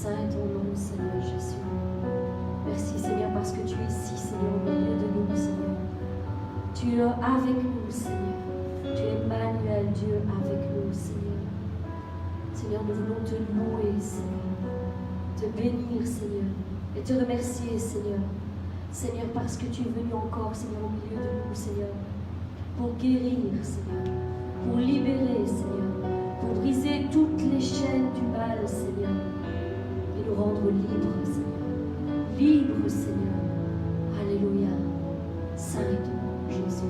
Saint est ton nom, Seigneur Jésus. Merci, Seigneur, parce que tu es ici, Seigneur, au milieu de nous, Seigneur. Tu es avec nous, Seigneur. Tu es Emmanuel, Dieu avec nous, Seigneur. Seigneur, nous voulons te louer, Seigneur, te bénir, Seigneur, et te remercier, Seigneur. Seigneur, parce que tu es venu encore, Seigneur, au milieu de nous, Seigneur, pour guérir, Seigneur, pour libérer, Seigneur, pour briser toutes les chaînes du mal, Seigneur, et nous rendre libres, Seigneur. Libres, Seigneur. Alléluia. Saint est ton nom, Jésus.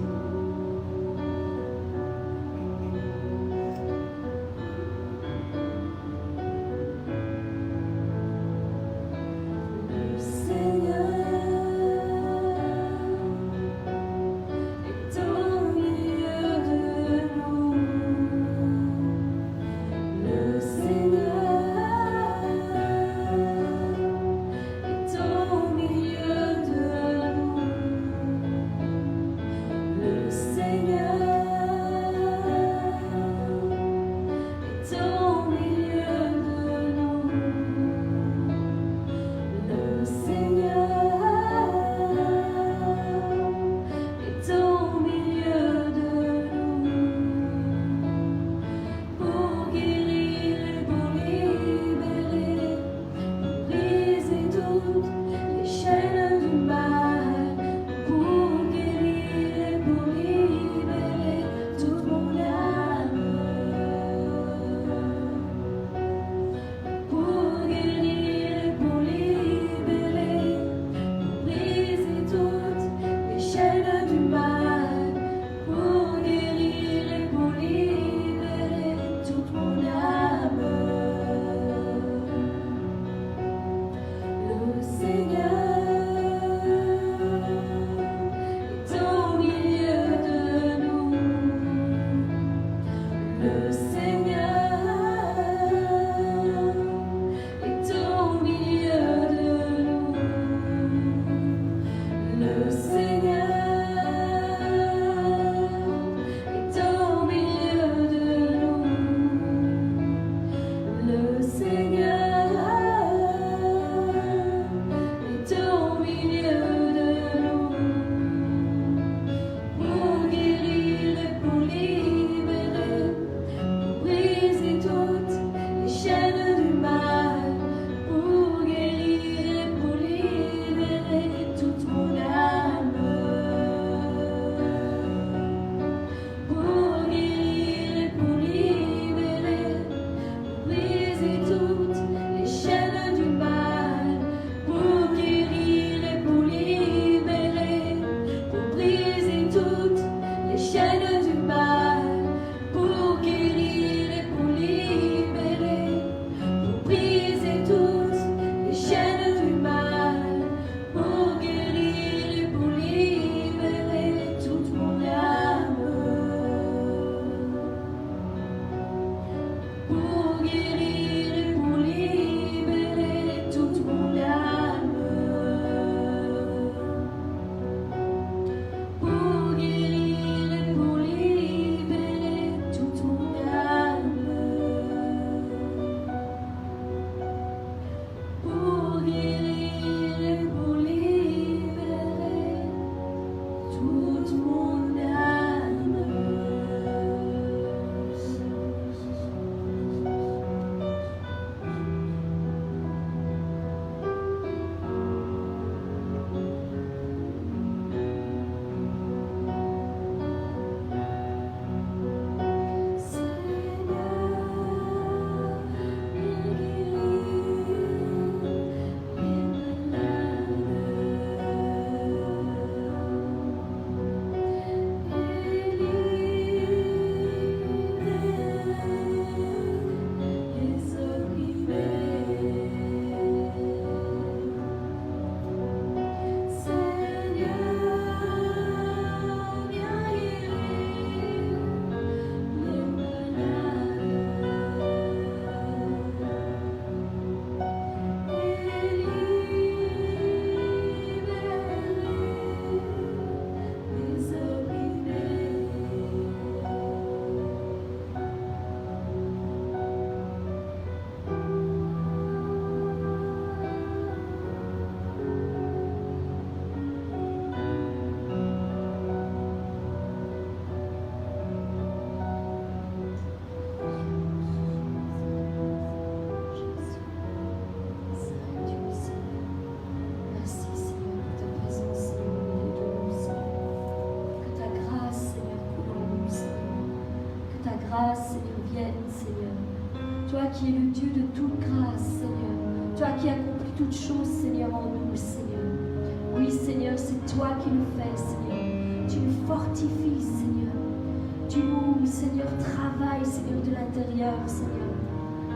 de toute grâce, Seigneur. Toi qui accomplis toutes choses, Seigneur, en nous, Seigneur. Oui, Seigneur, c'est toi qui le fais, Seigneur. Tu nous fortifies, Seigneur. Tu nous, Seigneur, travailles, Seigneur, de l'intérieur, Seigneur.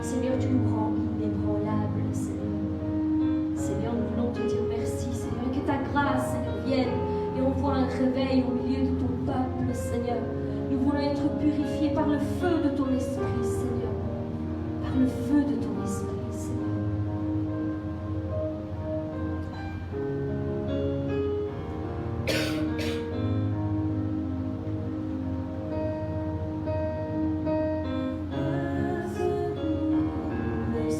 Seigneur, tu nous rends inébranlables, Seigneur. Seigneur, nous voulons te dire merci, Seigneur, et que ta grâce, Seigneur, vienne et on voit un réveil au milieu de ton peuple, Seigneur. Nous voulons être purifiés par le feu de ton esprit, Seigneur. Par le feu de ton esprit, Seigneur. Le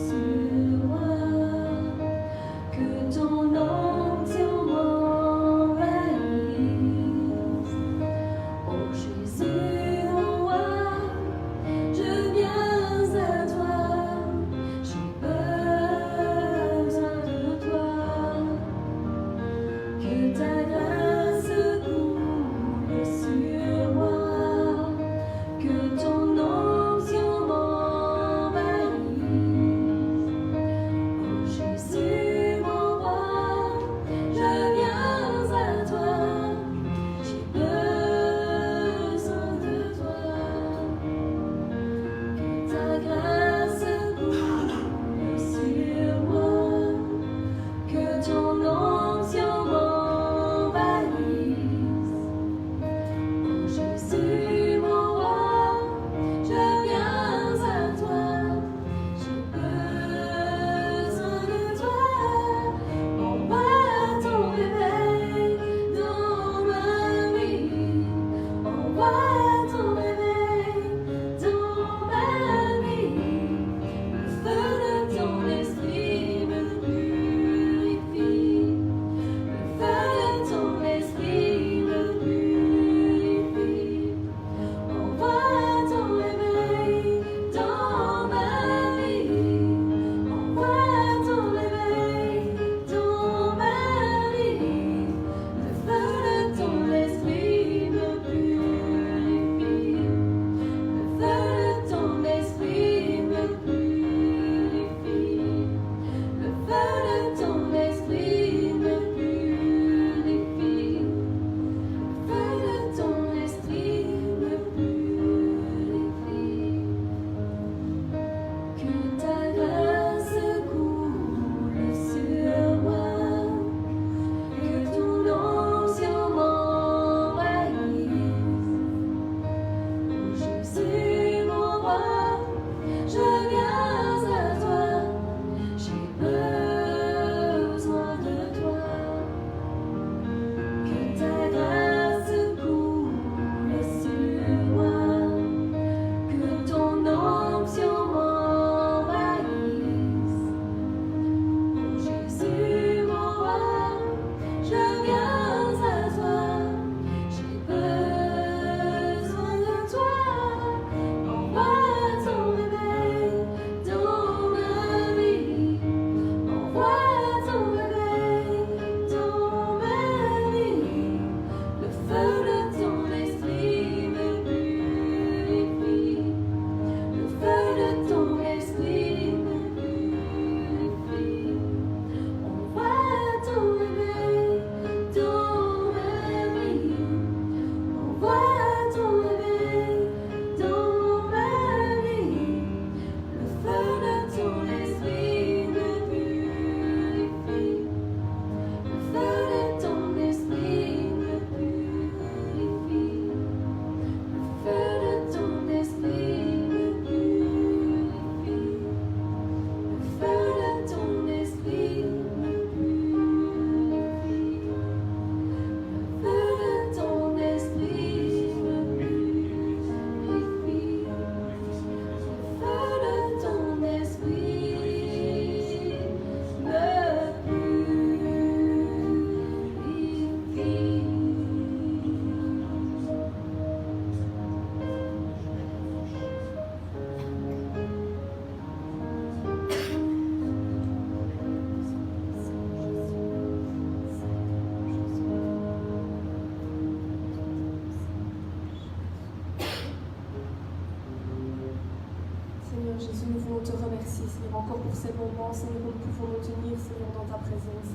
pour ces moments, Seigneur, où nous pouvons nous tenir, Seigneur, dans ta présence.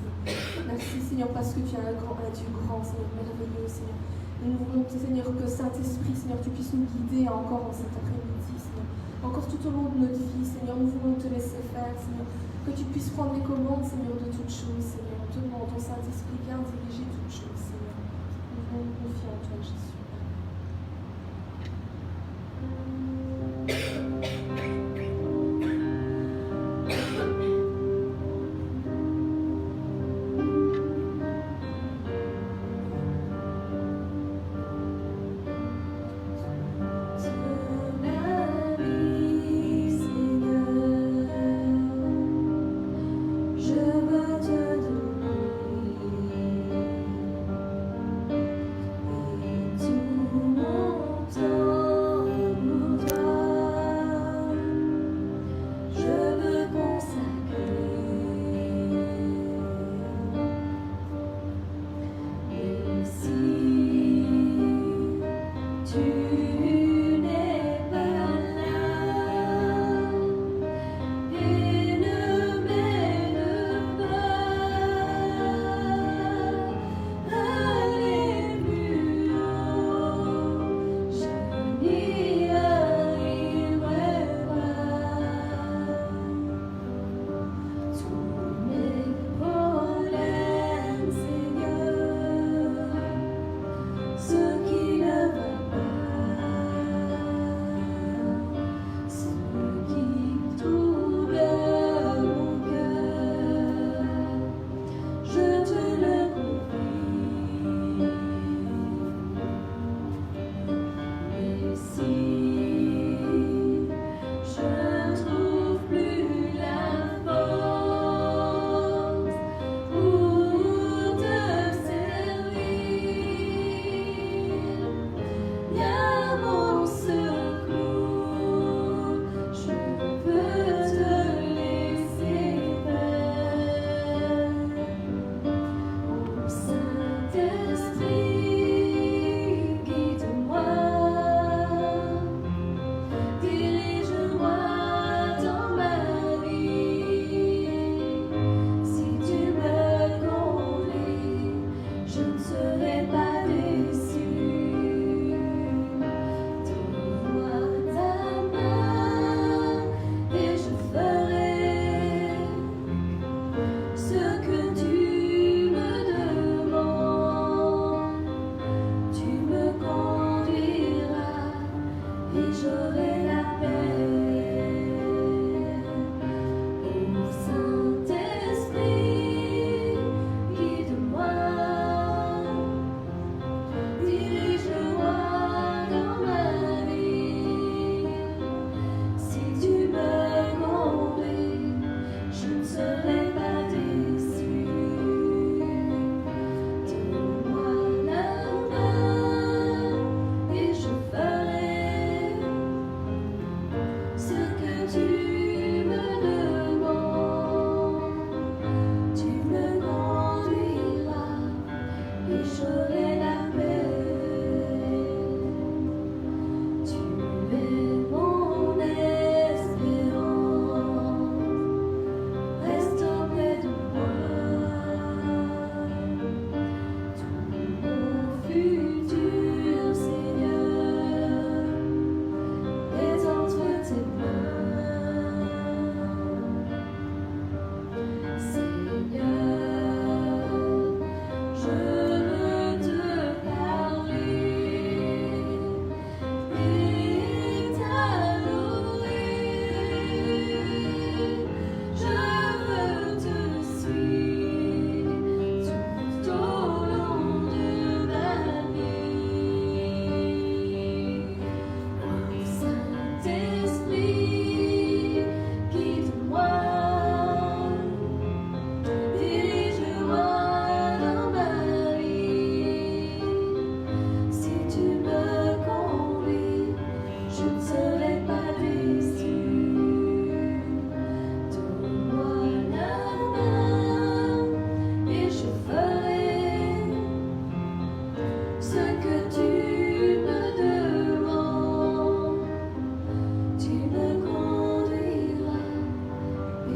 Merci, Seigneur, parce que tu es un Dieu grand, Seigneur, merveilleux, Seigneur. Et nous voulons, Seigneur, que Saint-Esprit, Seigneur, tu puisses nous guider encore en cet après-midi, Seigneur. Encore tout au long de notre vie, Seigneur, nous voulons te laisser faire, Seigneur. Que tu puisses prendre les commandes, Seigneur, de toutes choses, Seigneur. On te demande, ton Saint-Esprit, viens diriger toutes choses, Seigneur. Nous voulons nous confier en toi, Jésus. Tu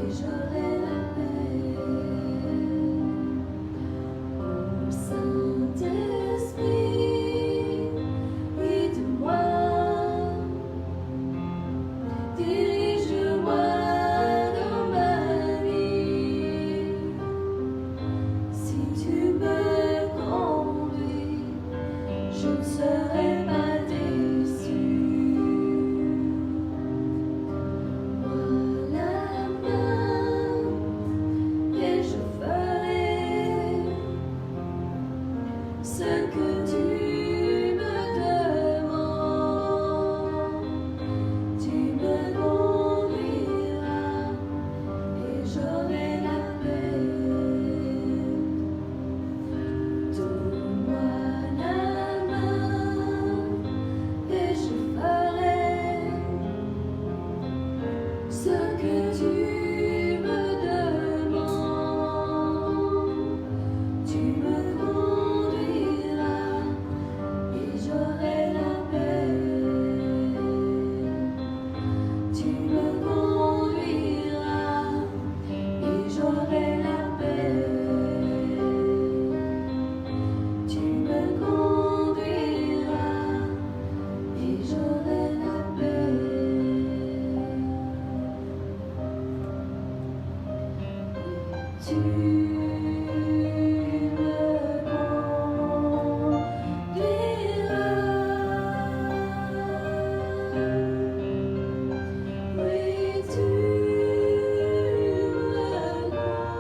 et j'aurai la paix. Ô Saint-Esprit, guide-moi, dirige-moi dans ma vie. Si tu me conduis, je ne serai pas déçu. Moi la main et je ferai ce que tu me demandes. Tu me conduiras et j'aurai la paix. Donne-moi la main et je ferai ce que tu me demandes. Tu me conduiras et j'aurai la paix. Tu me conduiras et j'aurai la paix. Tu me conduiras et j'aurai la paix. Tu me conduiras. Oui, tu me conduiras.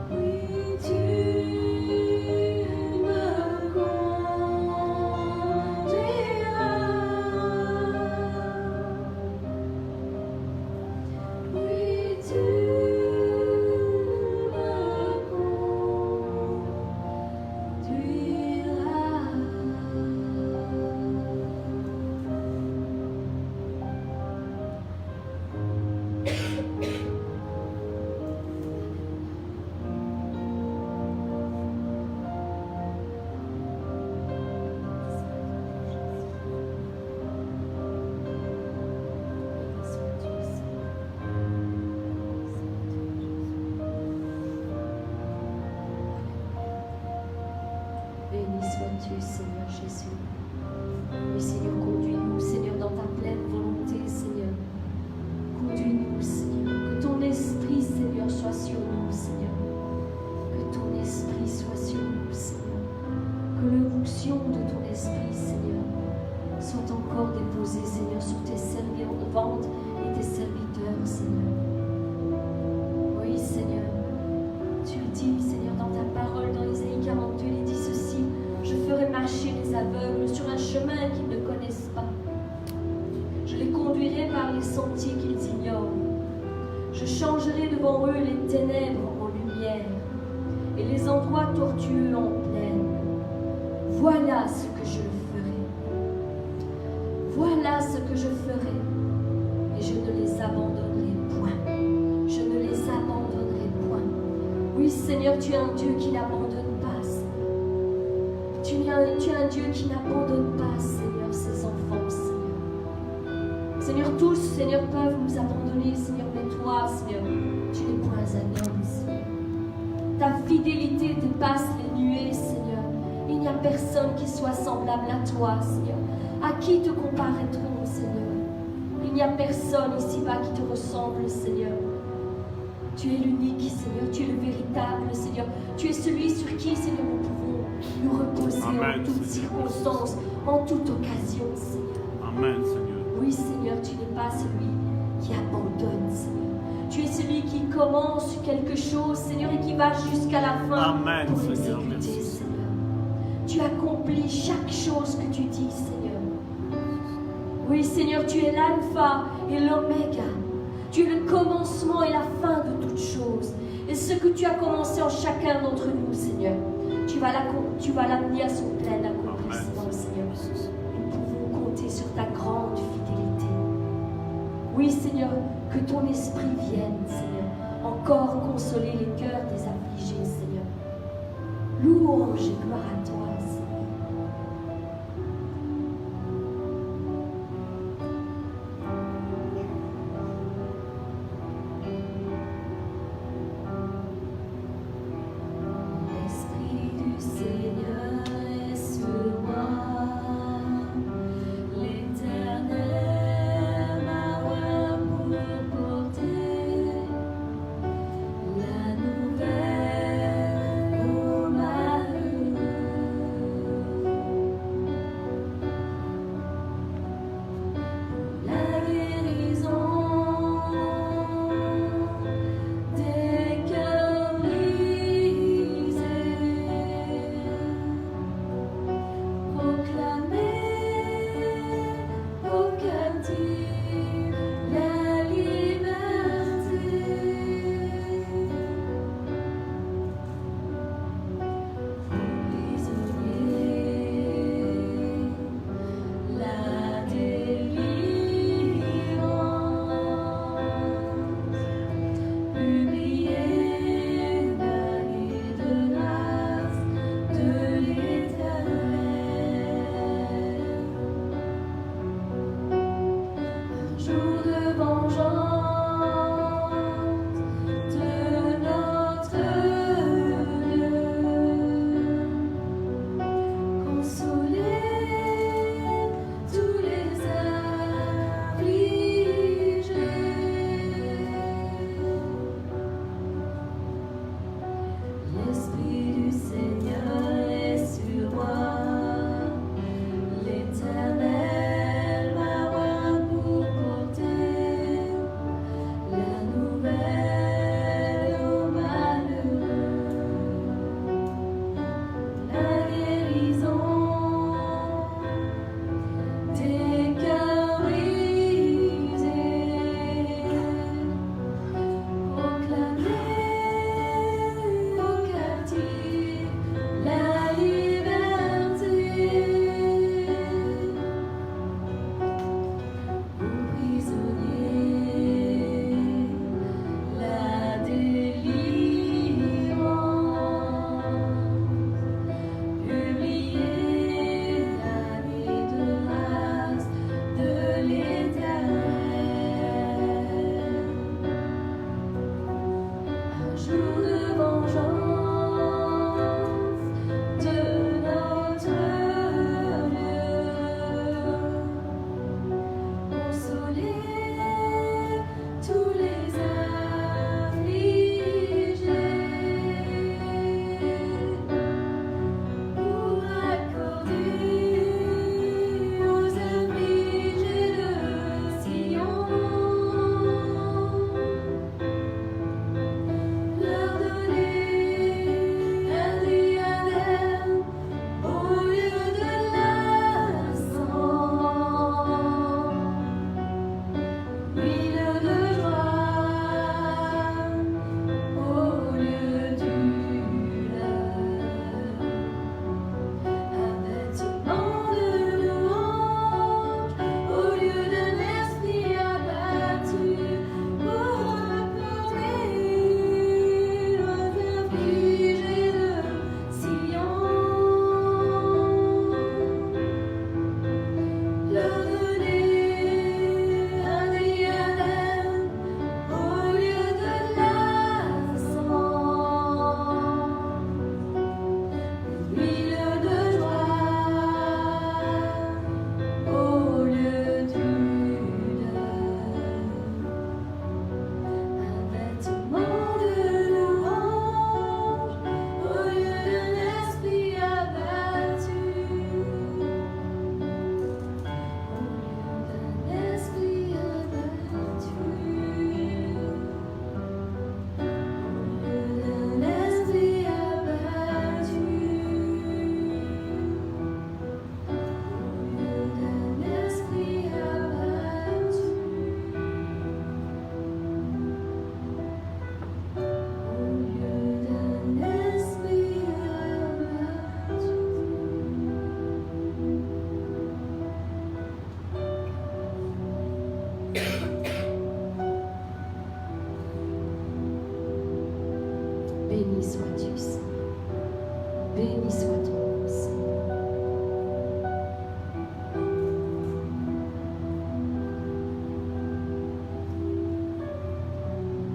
Oui, tu me conduiras. Oui, tu Béni sois-tu, Seigneur Jésus. Oui, Seigneur, conduis-nous, Seigneur, dans ta pleine volonté, Seigneur. Conduis-nous, Seigneur. Que ton esprit, Seigneur, soit sur nous, Seigneur. Que ton esprit soit sur nous, Seigneur. Que l'onction de ton esprit, Seigneur, soit encore déposée, Seigneur, sur tes servantes et tes serviteurs, Seigneur. Oui, Seigneur. Tu le dis, Seigneur, dans ta parole, dans Isaïe 42, il dit ceci: je ferai marcher les aveugles sur un chemin qu'ils ne connaissent pas. Je les conduirai par les sentiers qu'ils ignorent. Je changerai devant eux les ténèbres en lumière et les endroits tortueux en plaine. Voilà ce que je ferai. Voilà ce que je ferai. Et je ne les abandonnerai point. Je ne les abandonnerai point. Oui, Seigneur, tu es un Dieu qui n'abandonne pas, Seigneur. Tu es un Dieu qui n'abandonne pas, Seigneur, ses enfants, Seigneur. Seigneur, tous, Seigneur, peuvent nous abandonner, Seigneur, mais toi, Seigneur, tu n'es point un homme, Seigneur. Ta fidélité dépasse les nuées, Seigneur. Il n'y a personne qui soit semblable à toi, Seigneur. À qui te comparerait-on, Seigneur? Il n'y a personne ici-bas qui te ressemble, Seigneur. Tu es l'unique, Seigneur. Tu es le véritable, Seigneur. Tu es celui sur qui, Seigneur, nous pouvons nous reposer. Amen, en toutes Seigneur. circonstances, en toute occasion, Seigneur. Amen, Seigneur. Oui, Seigneur, tu n'es pas celui qui abandonne, Seigneur. Tu es celui qui commence quelque chose, Seigneur, et qui va jusqu'à la fin Amen, pour Seigneur. l'exécuter, Merci. Seigneur. Tu accomplis chaque chose que tu dis, Seigneur. Oui, Seigneur, tu es l'alpha et l'oméga. Tu es le commencement et la fin de toutes choses. Et ce que tu as commencé en chacun d'entre nous, Seigneur, tu vas l'amener à son plein accomplissement, Amen. Seigneur. Nous pouvons compter sur ta grande fidélité. Oui, Seigneur, que ton esprit vienne, Seigneur, encore consoler les cœurs des affligés, Seigneur. Louange et gloire à toi, Seigneur. Béni sois-tu, Seigneur. Béni soit ton nom, Seigneur.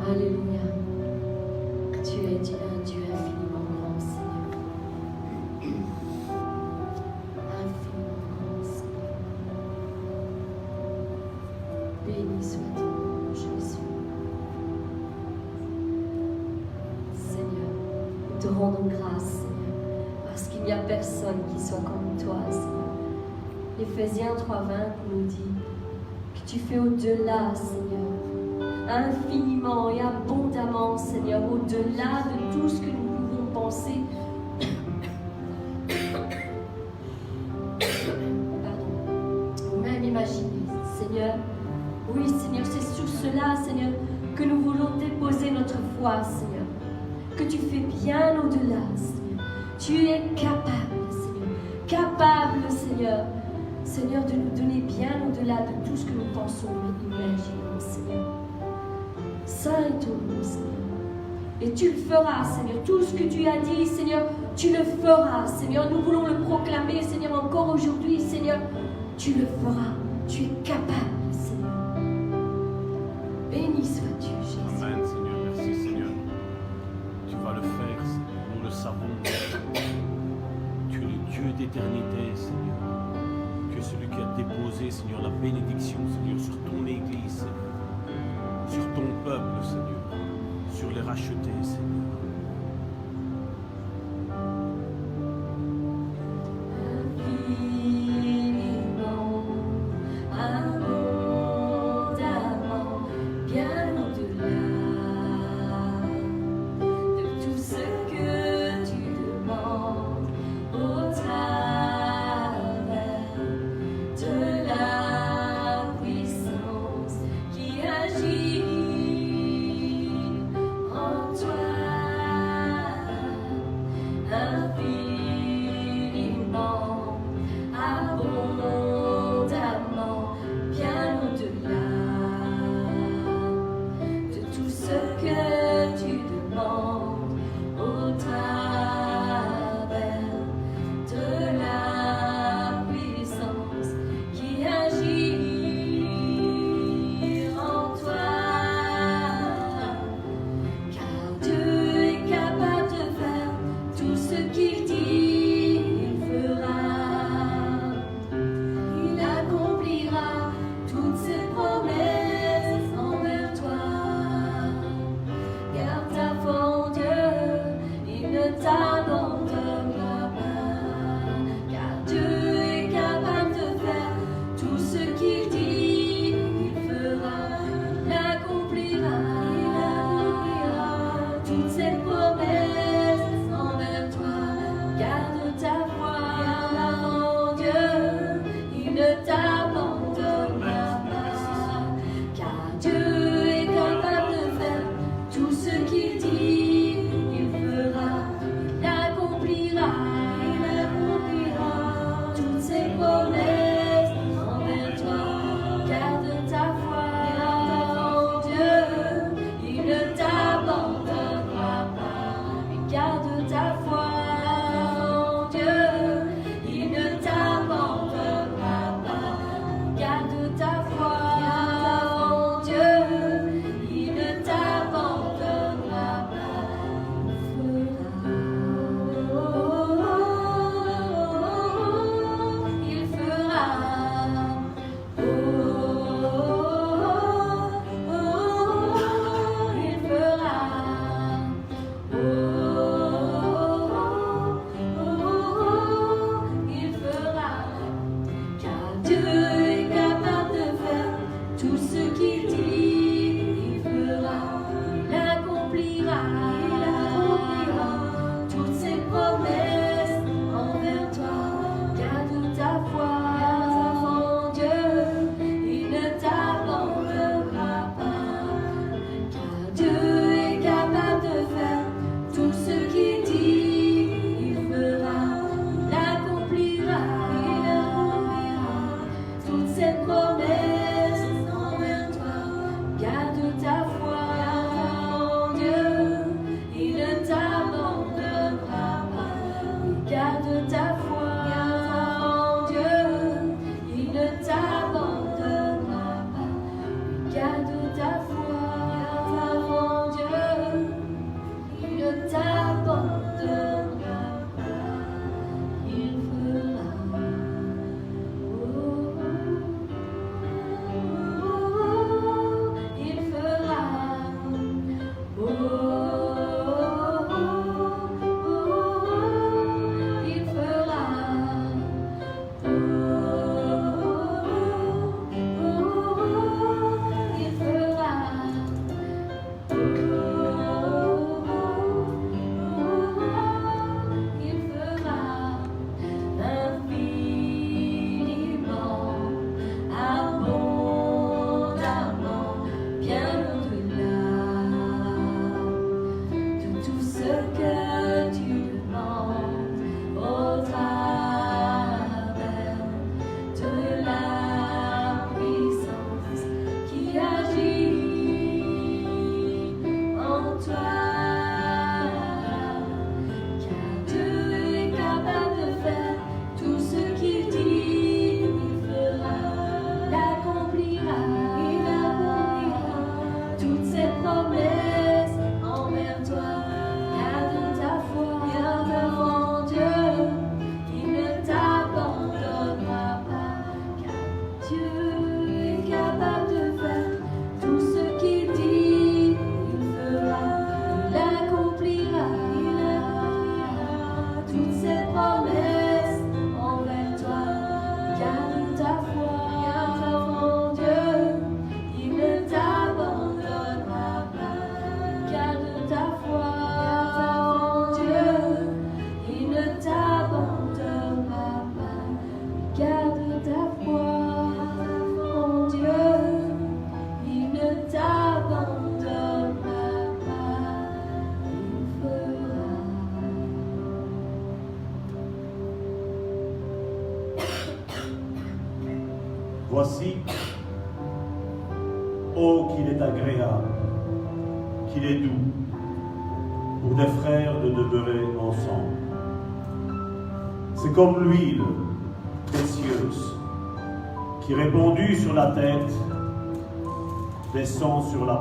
Alléluia. Tu es un Dieu infiniment grand, Seigneur. Infiniment grand, Seigneur. Béni soit ton nom, Jésus. Seigneur, nous te rendons grâce, Seigneur, parce qu'il n'y a personne qui soit comme toi, Seigneur. Éphésiens 3:20 nous dit que tu fais au-delà, Seigneur, infiniment et abondamment, Seigneur, au-delà de tout ce que nous pouvons penser. Pardon. Ou même imaginer, Seigneur. Oui, Seigneur, c'est sur cela, Seigneur, que nous voulons déposer notre foi, Seigneur. Que tu fais bien au-delà, Seigneur. Tu es capable, Seigneur. Capable, Seigneur. Seigneur, de nous donner bien au-delà de tout ce que nous pensons et imaginons, Seigneur. Saint est ton nom, Seigneur. Et tu le feras, Seigneur. Tout ce que tu as dit, Seigneur, tu le feras, Seigneur. Nous voulons le proclamer, Seigneur, encore aujourd'hui, Seigneur. Tu le feras. Tu es capable, Seigneur. Béni sois-tu, Jésus. Amen, Seigneur. Merci, Seigneur. Tu vas le faire, Seigneur. Nous le savons. Tu es le Dieu d'éternité, Seigneur. Tu es celui qui a déposé, Seigneur, la bénédiction, Seigneur, sur ton Église, Seigneur. Sur ton peuple, Seigneur, sur les rachetés, Seigneur. Infiniment, abondamment, bien au-delà de tout ce que tu demandes au travers de la puissance qui agit en toi. t'abandonnera pas. Garde ta foi avant Dieu, il ne t'abandonnera pas. Il fera. Il fera. Il fera. Il fera. Il fera infiniment, abondamment, bien au-delà de tout ce que tu demandes au travers de la puissance qui agit en toi. Car Dieu est capable de faire tout ce qu'il dit, il fera, l'accomplira, il accomplira toutes ses promesses envers toi. Garde ta foi en Dieu, il ne t'abandonnera pas. Car Dieu est capable de faire tout ce qu'il dit, il fera, il accomplira toutes ses promesses envers toi. Garde ta foi en Dieu, il ne t'abandonnera pas. Garde ta foi en Dieu, il ne t'abandonnera pas. Garde ta foi en Dieu, il ne t'abandonnera pas. Il fera. Voici, oh qu'il est agréable, qu'il est doux, pour des frères de demeurer ensemble. C'est comme l'huile précieuse qui, répandue sur la tête, descend sur la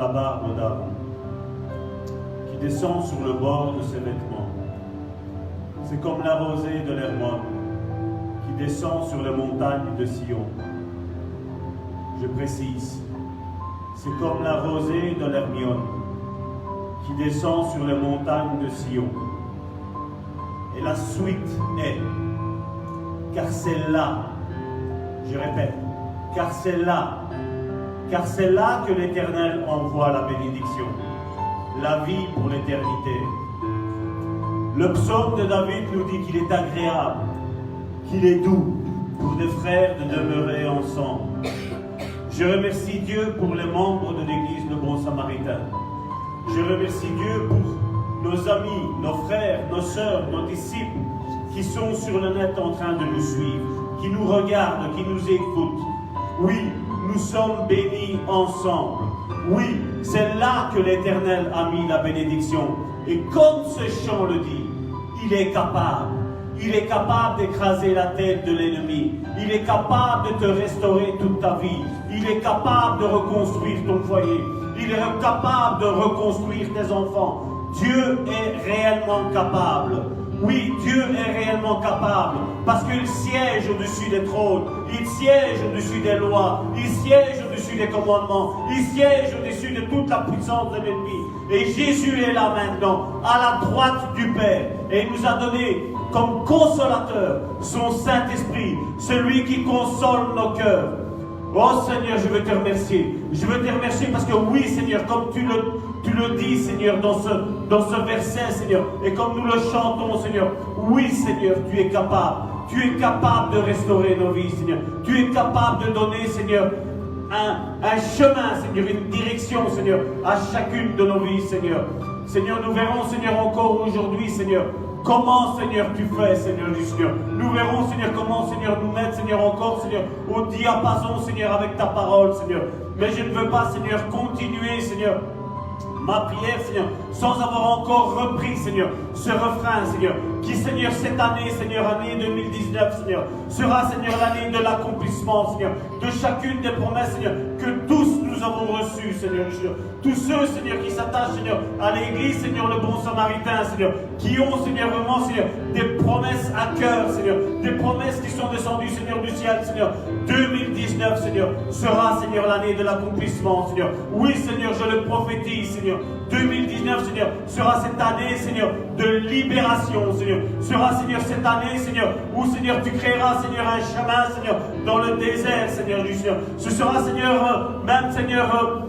barbe d'Aaron, qui descend sur le bord de ses vêtements. C'est comme la rosée de l'Hermon qui descend sur les montagnes de Sion. Je précise, c'est comme la rosée de l'Hermione qui descend sur les montagnes de Sion. Et la suite est, car c'est là, je répète, car c'est là que l'Éternel envoie la bénédiction, la vie pour l'éternité. Le psaume de David nous dit qu'il est agréable, qu'il est doux pour des frères de demeurer ensemble. Je remercie Dieu pour les membres de l'Église Le Bon Samaritain. Je remercie Dieu pour nos amis, nos frères, nos sœurs, nos disciples qui sont sur le net en train de nous suivre, qui nous regardent, qui nous écoutent. Oui, nous sommes bénis ensemble. Oui, c'est là que l'Éternel a mis la bénédiction. Et comme ce chant le dit, il est capable. Il est capable d'écraser la tête de l'ennemi. Il est capable de te restaurer toute ta vie. Il est capable de reconstruire ton foyer. Il est capable de reconstruire tes enfants. Dieu est réellement capable. Oui, Dieu est réellement capable. Parce qu'il siège au-dessus des trônes. Il siège au-dessus des lois. Il siège au-dessus des commandements. Il siège au-dessus de toute la puissance de l'ennemi. Et Jésus est là maintenant, à la droite du Père. Et il nous a donné comme consolateur son Saint-Esprit, celui qui console nos cœurs. Oh Seigneur, je veux te remercier. Je veux te remercier parce que oui Seigneur, comme tu le dis Seigneur dans ce verset Seigneur, et comme nous le chantons Seigneur, oui Seigneur, tu es capable. Tu es capable de restaurer nos vies Seigneur. Tu es capable de donner Seigneur un chemin Seigneur, une direction Seigneur à chacune de nos vies Seigneur. Seigneur, nous verrons Seigneur encore aujourd'hui Seigneur comment, Seigneur, tu fais, Seigneur du Seigneur. Nous verrons, Seigneur, comment, Seigneur, nous mettre, Seigneur, encore, Seigneur, au diapason, Seigneur, avec ta parole, Seigneur. Mais je ne veux pas, Seigneur, continuer, Seigneur, ma prière, Seigneur, sans avoir encore repris, Seigneur, ce refrain, Seigneur, qui, Seigneur, cette année, Seigneur, année 2019, Seigneur, sera, Seigneur, l'année de l'accomplissement, Seigneur, de chacune des promesses, Seigneur, que tous nous avons reçues, Seigneur. Tous ceux, Seigneur, qui s'attachent, Seigneur, à l'Église, Seigneur, le bon samaritain, Seigneur, qui ont, Seigneur, vraiment, Seigneur, des promesses à cœur, Seigneur, des promesses qui sont descendues, Seigneur, du ciel, Seigneur. 2019, Seigneur, sera, Seigneur, l'année de l'accomplissement, Seigneur. Oui, Seigneur, je le prophétise, Seigneur. 2019, Seigneur, sera cette année, Seigneur, de libération, Seigneur. Sera, Seigneur, cette année, Seigneur, où, Seigneur, tu créeras, Seigneur, un chemin, Seigneur, dans le désert, Seigneur du Seigneur. Ce sera, Seigneur, même, Seigneur,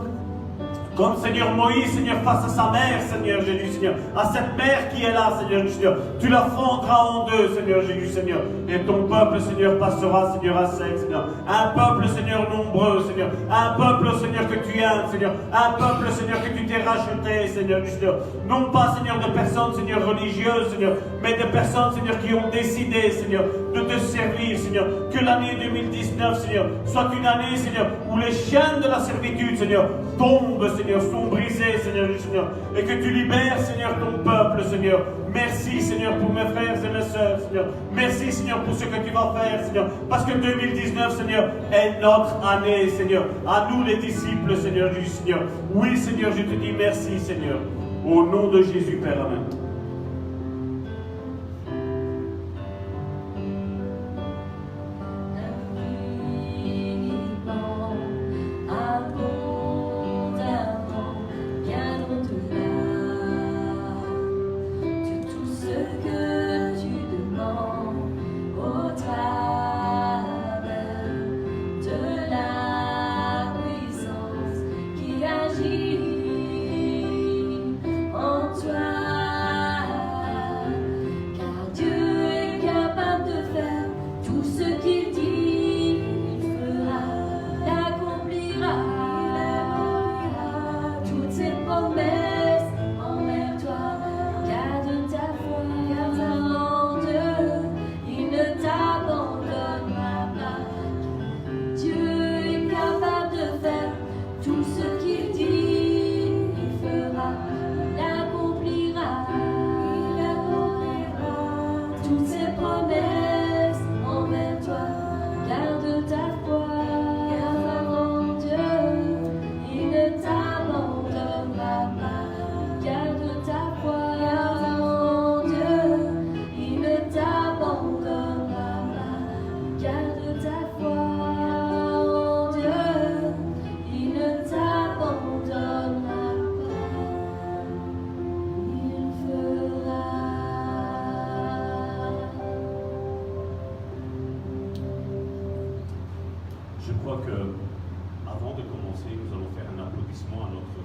comme, Seigneur, Moïse, Seigneur, face à sa mère, Seigneur Jésus, Seigneur, à cette mère qui est là, Seigneur du Seigneur, tu la fendras en deux, Seigneur Jésus, Seigneur, et ton peuple, Seigneur, passera, Seigneur, à sec, Seigneur, un peuple, Seigneur, nombreux, Seigneur, un peuple, Seigneur, que tu aimes, Seigneur, un peuple, Seigneur, que tu t'es racheté, Seigneur du Seigneur, non pas, Seigneur, de personnes, Seigneur, religieuses, Seigneur, mais de personnes, Seigneur, qui ont décidé, Seigneur, de te servir, Seigneur, que l'année 2019, Seigneur, soit une année, Seigneur, où les chaînes de la servitude, Seigneur, tombent, Seigneur, sont brisées, Seigneur du Seigneur, et que tu libères, Seigneur, ton peuple, Seigneur. Merci, Seigneur, pour mes frères et mes sœurs, Seigneur. Merci, Seigneur, pour ce que tu vas faire, Seigneur, parce que 2019, Seigneur, est notre année, Seigneur, à nous les disciples, Seigneur du Seigneur. Oui, Seigneur, je te dis merci, Seigneur, au nom de Jésus, Père, Amen.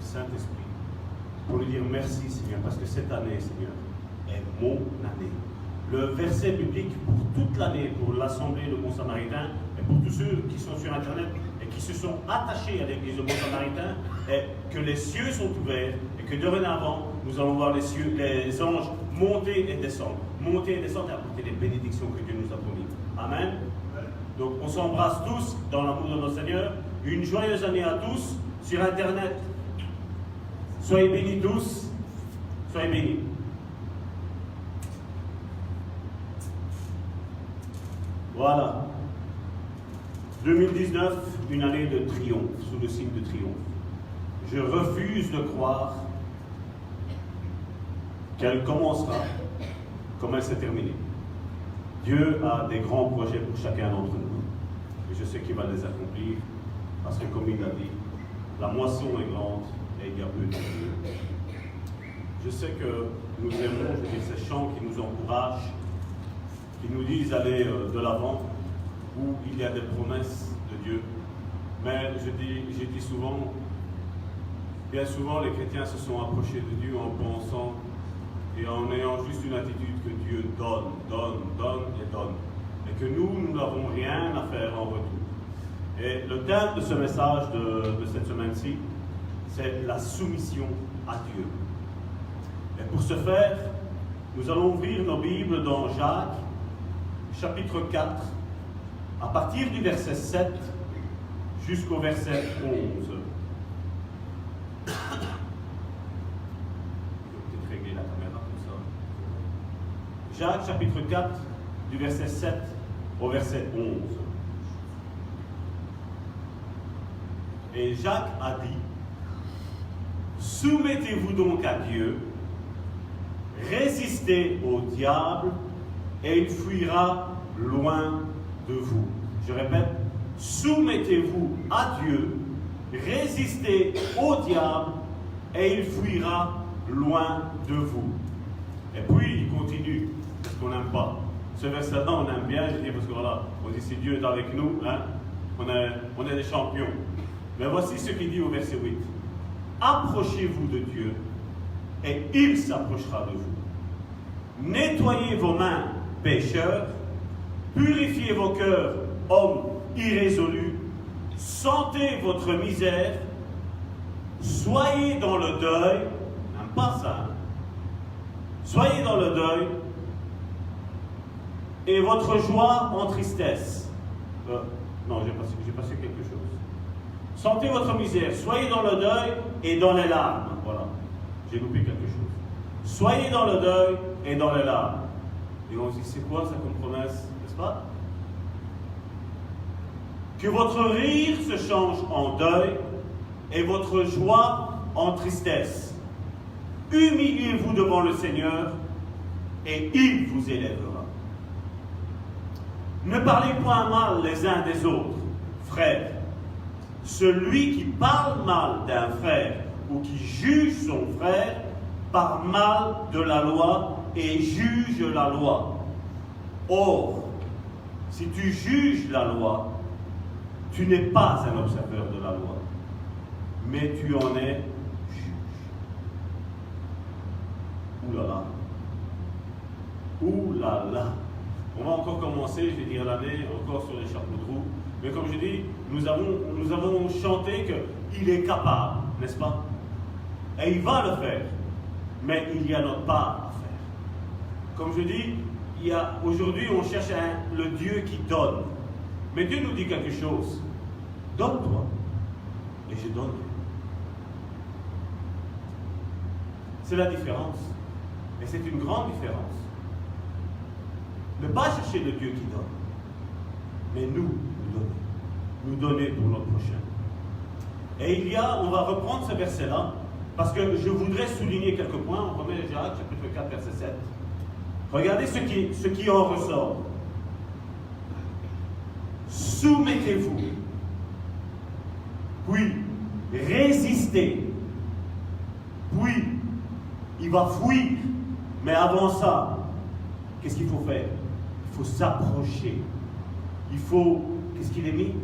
Saint-Esprit, pour lui dire merci, Seigneur, parce que cette année, Seigneur, est mon année. Le verset biblique pour toute l'année, pour l'Assemblée de Bon Samaritain, et pour tous ceux qui sont sur Internet et qui se sont attachés à l'Église de Bon Samaritain, est que les cieux sont ouverts et que dorénavant, nous allons voir les cieux, les anges monter et descendre. Monter et descendre et apporter les bénédictions que Dieu nous a promis. Amen. Donc, on s'embrasse tous dans l'amour de notre Seigneur. Une joyeuse année à tous sur Internet. Soyez bénis tous, soyez bénis. Voilà. 2019, une année de triomphe, sous le signe de triomphe. Je refuse de croire qu'elle commencera comme elle s'est terminée. Dieu a des grands projets pour chacun d'entre nous. Et je sais qu'il va les accomplir, parce que comme il l'a dit, la moisson est grande. Et il y a peu de Dieu. Je sais que nous aimons, ces chants qui nous encouragent, qui nous disent d'aller de l'avant, où il y a des promesses de Dieu. Mais je dis souvent, bien souvent les chrétiens se sont approchés de Dieu en pensant et en ayant juste une attitude que Dieu donne, donne, donne et donne. Et que nous n'avons rien à faire en retour. Et le thème de ce message de cette semaine-ci, c'est la soumission à Dieu. Et pour ce faire, nous allons ouvrir nos Bibles dans Jacques, chapitre 4, à partir du verset 7 jusqu'au verset 11. Je vais peut-être régler la caméra comme ça. Jacques chapitre 4, du verset 7 au verset 11. Et Jacques a dit, soumettez-vous donc à Dieu, résistez au diable et il fuira loin de vous. Je répète, soumettez-vous à Dieu, résistez au diable et il fuira loin de vous. Et puis il continue, parce qu'on n'aime pas. Ce verset-là, on aime bien, je dis, parce que voilà, on dit si Dieu est avec nous, hein, on est des champions. Mais voici ce qu'il dit au verset 8. Approchez-vous de Dieu et il s'approchera de vous. Nettoyez vos mains, pécheurs, purifiez vos cœurs, hommes irrésolus, sentez votre misère, soyez dans le deuil, n'aime pas ça, hein? Soyez dans le deuil, et votre joie en tristesse. Non, j'ai passé quelque chose. Sentez votre misère, soyez dans le deuil et dans les larmes. Voilà, j'ai loupé quelque chose. Soyez dans le deuil et dans les larmes. Et on se dit, c'est quoi ça comme promesse, n'est-ce pas? Que votre rire se change en deuil et votre joie en tristesse. Humiliez-vous devant le Seigneur et il vous élèvera. Ne parlez point mal les uns des autres, frères. Celui qui parle mal d'un frère ou qui juge son frère parle mal de la loi et juge la loi. Or, si tu juges la loi, tu n'es pas un observateur de la loi, mais tu en es juge. Ouh là là. Ouh là là. On va encore commencer, je vais dire l'année, encore sur les chapeaux de roue. Mais comme je dis, nous avons chanté qu'il est capable, n'est-ce pas? Et il va le faire. Mais il y a notre part à faire. Comme je dis, aujourd'hui on cherche le Dieu qui donne. Mais Dieu nous dit quelque chose. Donne-toi et je donne. C'est la différence. Et c'est une grande différence. Ne pas chercher le Dieu qui donne, mais nous donner. Nous donner pour notre prochain. Et on va reprendre ce verset-là, parce que je voudrais souligner quelques points. On remet Jacques, chapitre 4, verset 7. Regardez ce qui en ressort. Soumettez-vous, puis résistez, puis il va fuir. Mais avant ça, qu'est-ce qu'il faut faire? Il faut s'approcher. Il faut, qu'est-ce qu'il est mis?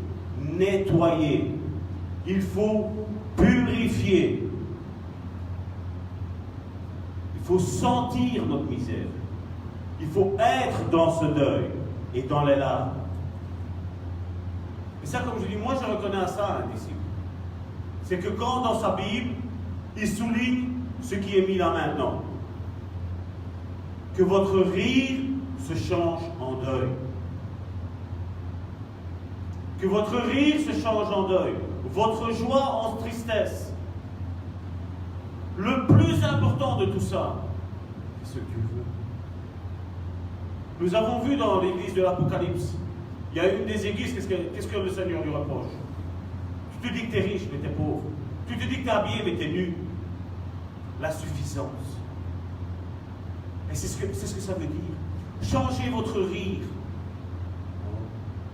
Nettoyer. Il faut purifier. Il faut sentir notre misère. Il faut être dans ce deuil et dans les larmes. Et ça, comme je dis, moi je reconnais à ça un disciple. C'est que quand dans sa Bible, il souligne ce qui est mis là maintenant. Que votre rire se change en deuil. Que votre rire se change en deuil. Votre joie en tristesse. Le plus important de tout ça, c'est ce que Dieu veut. Nous avons vu dans l'église de l'Apocalypse, il y a une des églises, qu'est-ce que le Seigneur lui reproche? Tu te dis que tu es riche, mais tu es pauvre. Tu te dis que tu es habillé, mais tu es nu. La suffisance. Et c'est ce que ça veut dire. Changez votre rire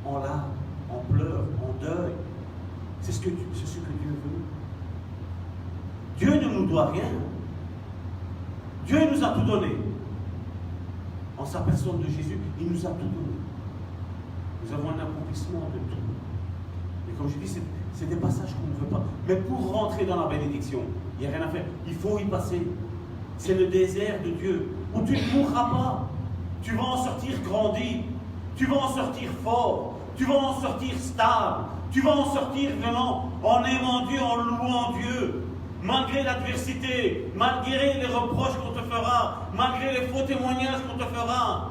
en larmes, en pleurs, en deuil. C'est ce que Dieu veut. Dieu ne nous doit rien. Dieu nous a tout donné. En sa personne de Jésus, il nous a tout donné. Nous avons un accomplissement de tout. Et comme je dis, c'est des passages qu'on ne veut pas. Mais pour rentrer dans la bénédiction, il n'y a rien à faire. Il faut y passer. C'est le désert de Dieu, où tu ne mourras pas. Tu vas en sortir grandi. Tu vas en sortir fort. Tu vas en sortir stable. Tu vas en sortir vraiment en aimant Dieu, en louant Dieu. Malgré l'adversité, malgré les reproches qu'on te fera, malgré les faux témoignages qu'on te fera,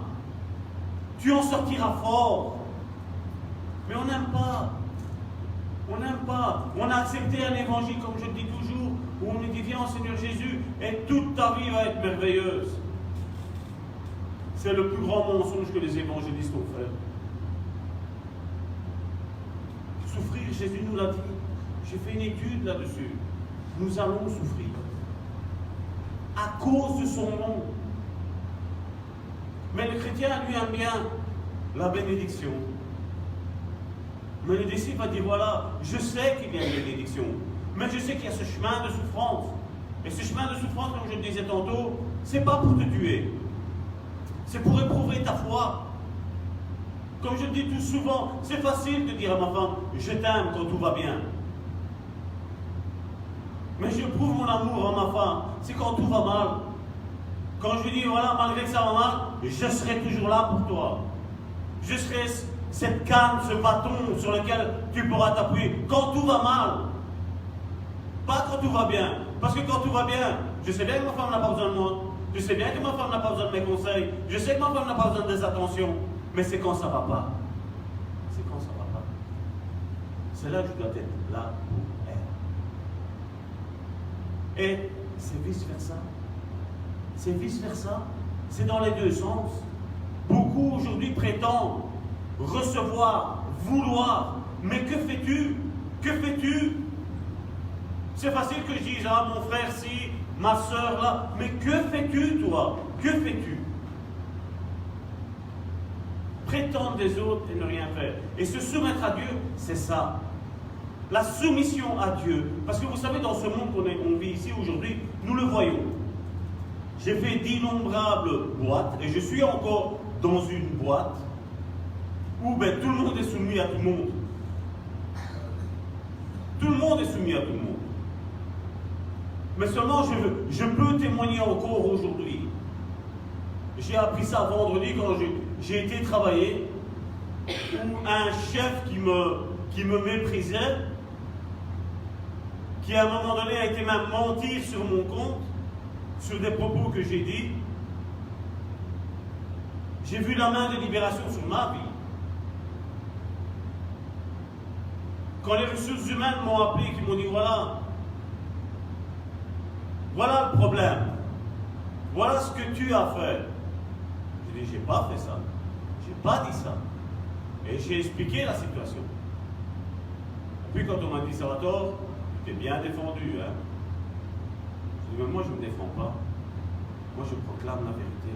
tu en sortiras fort. Mais on n'aime pas. On n'aime pas. On a accepté un évangile, comme je le dis toujours, où on nous dit, viens au Seigneur Jésus, et toute ta vie va être merveilleuse. C'est le plus grand mensonge que les évangélistes ont fait. Souffrir, Jésus nous l'a dit. J'ai fait une étude là-dessus. Nous allons souffrir. À cause de son nom. Mais le chrétien, lui, aime bien la bénédiction. Mais le disciple va dire, voilà, je sais qu'il y a une bénédiction. Mais je sais qu'il y a ce chemin de souffrance. Et ce chemin de souffrance, comme je le disais tantôt, c'est pas pour te tuer. C'est pour éprouver ta foi. Comme je le dis tout souvent, c'est facile de dire à ma femme, je t'aime quand tout va bien. Mais je prouve mon amour à ma femme, c'est quand tout va mal. Quand je lui dis, voilà, malgré que ça va mal, je serai toujours là pour toi. Je serai cette canne, ce bâton sur lequel tu pourras t'appuyer. Quand tout va mal. Pas quand tout va bien. Parce que quand tout va bien, je sais bien que ma femme n'a pas besoin de moi. Je sais bien que ma femme n'a pas besoin de mes conseils. Je sais que ma femme n'a pas besoin de des attentions. Mais c'est quand ça ne va pas. C'est quand ça ne va pas. C'est là que je dois être là pour elle. Et c'est vice-versa. C'est vice-versa. C'est dans les deux sens. Beaucoup aujourd'hui prétendent recevoir, vouloir. Mais que fais-tu? Que fais-tu? C'est facile que je dise, ah mon frère si, ma soeur là. Mais que fais-tu toi? Que fais-tu? Prétendre des autres et ne rien faire. Et se soumettre à Dieu, c'est ça. La soumission à Dieu. Parce que vous savez, dans ce monde qu'on vit ici aujourd'hui, nous le voyons. J'ai fait d'innombrables boîtes, et je suis encore dans une boîte, où tout le monde est soumis à tout le monde. Tout le monde est soumis à tout le monde. Mais seulement, je peux témoigner encore aujourd'hui. J'ai appris ça vendredi quand j'ai été travailler, où un chef qui me méprisait, qui à un moment donné a été même mentir sur mon compte, sur des propos que j'ai dit, j'ai vu la main de libération sur ma vie. Quand les ressources humaines m'ont appelé, qui m'ont dit voilà le problème, voilà ce que tu as fait. J'ai dit, j'ai pas fait ça, j'ai pas dit ça. Et j'ai expliqué la situation. Et puis quand on m'a dit Salvatore, tu t'es bien défendu, hein. Je dis, mais moi je ne me défends pas. Moi je proclame la vérité.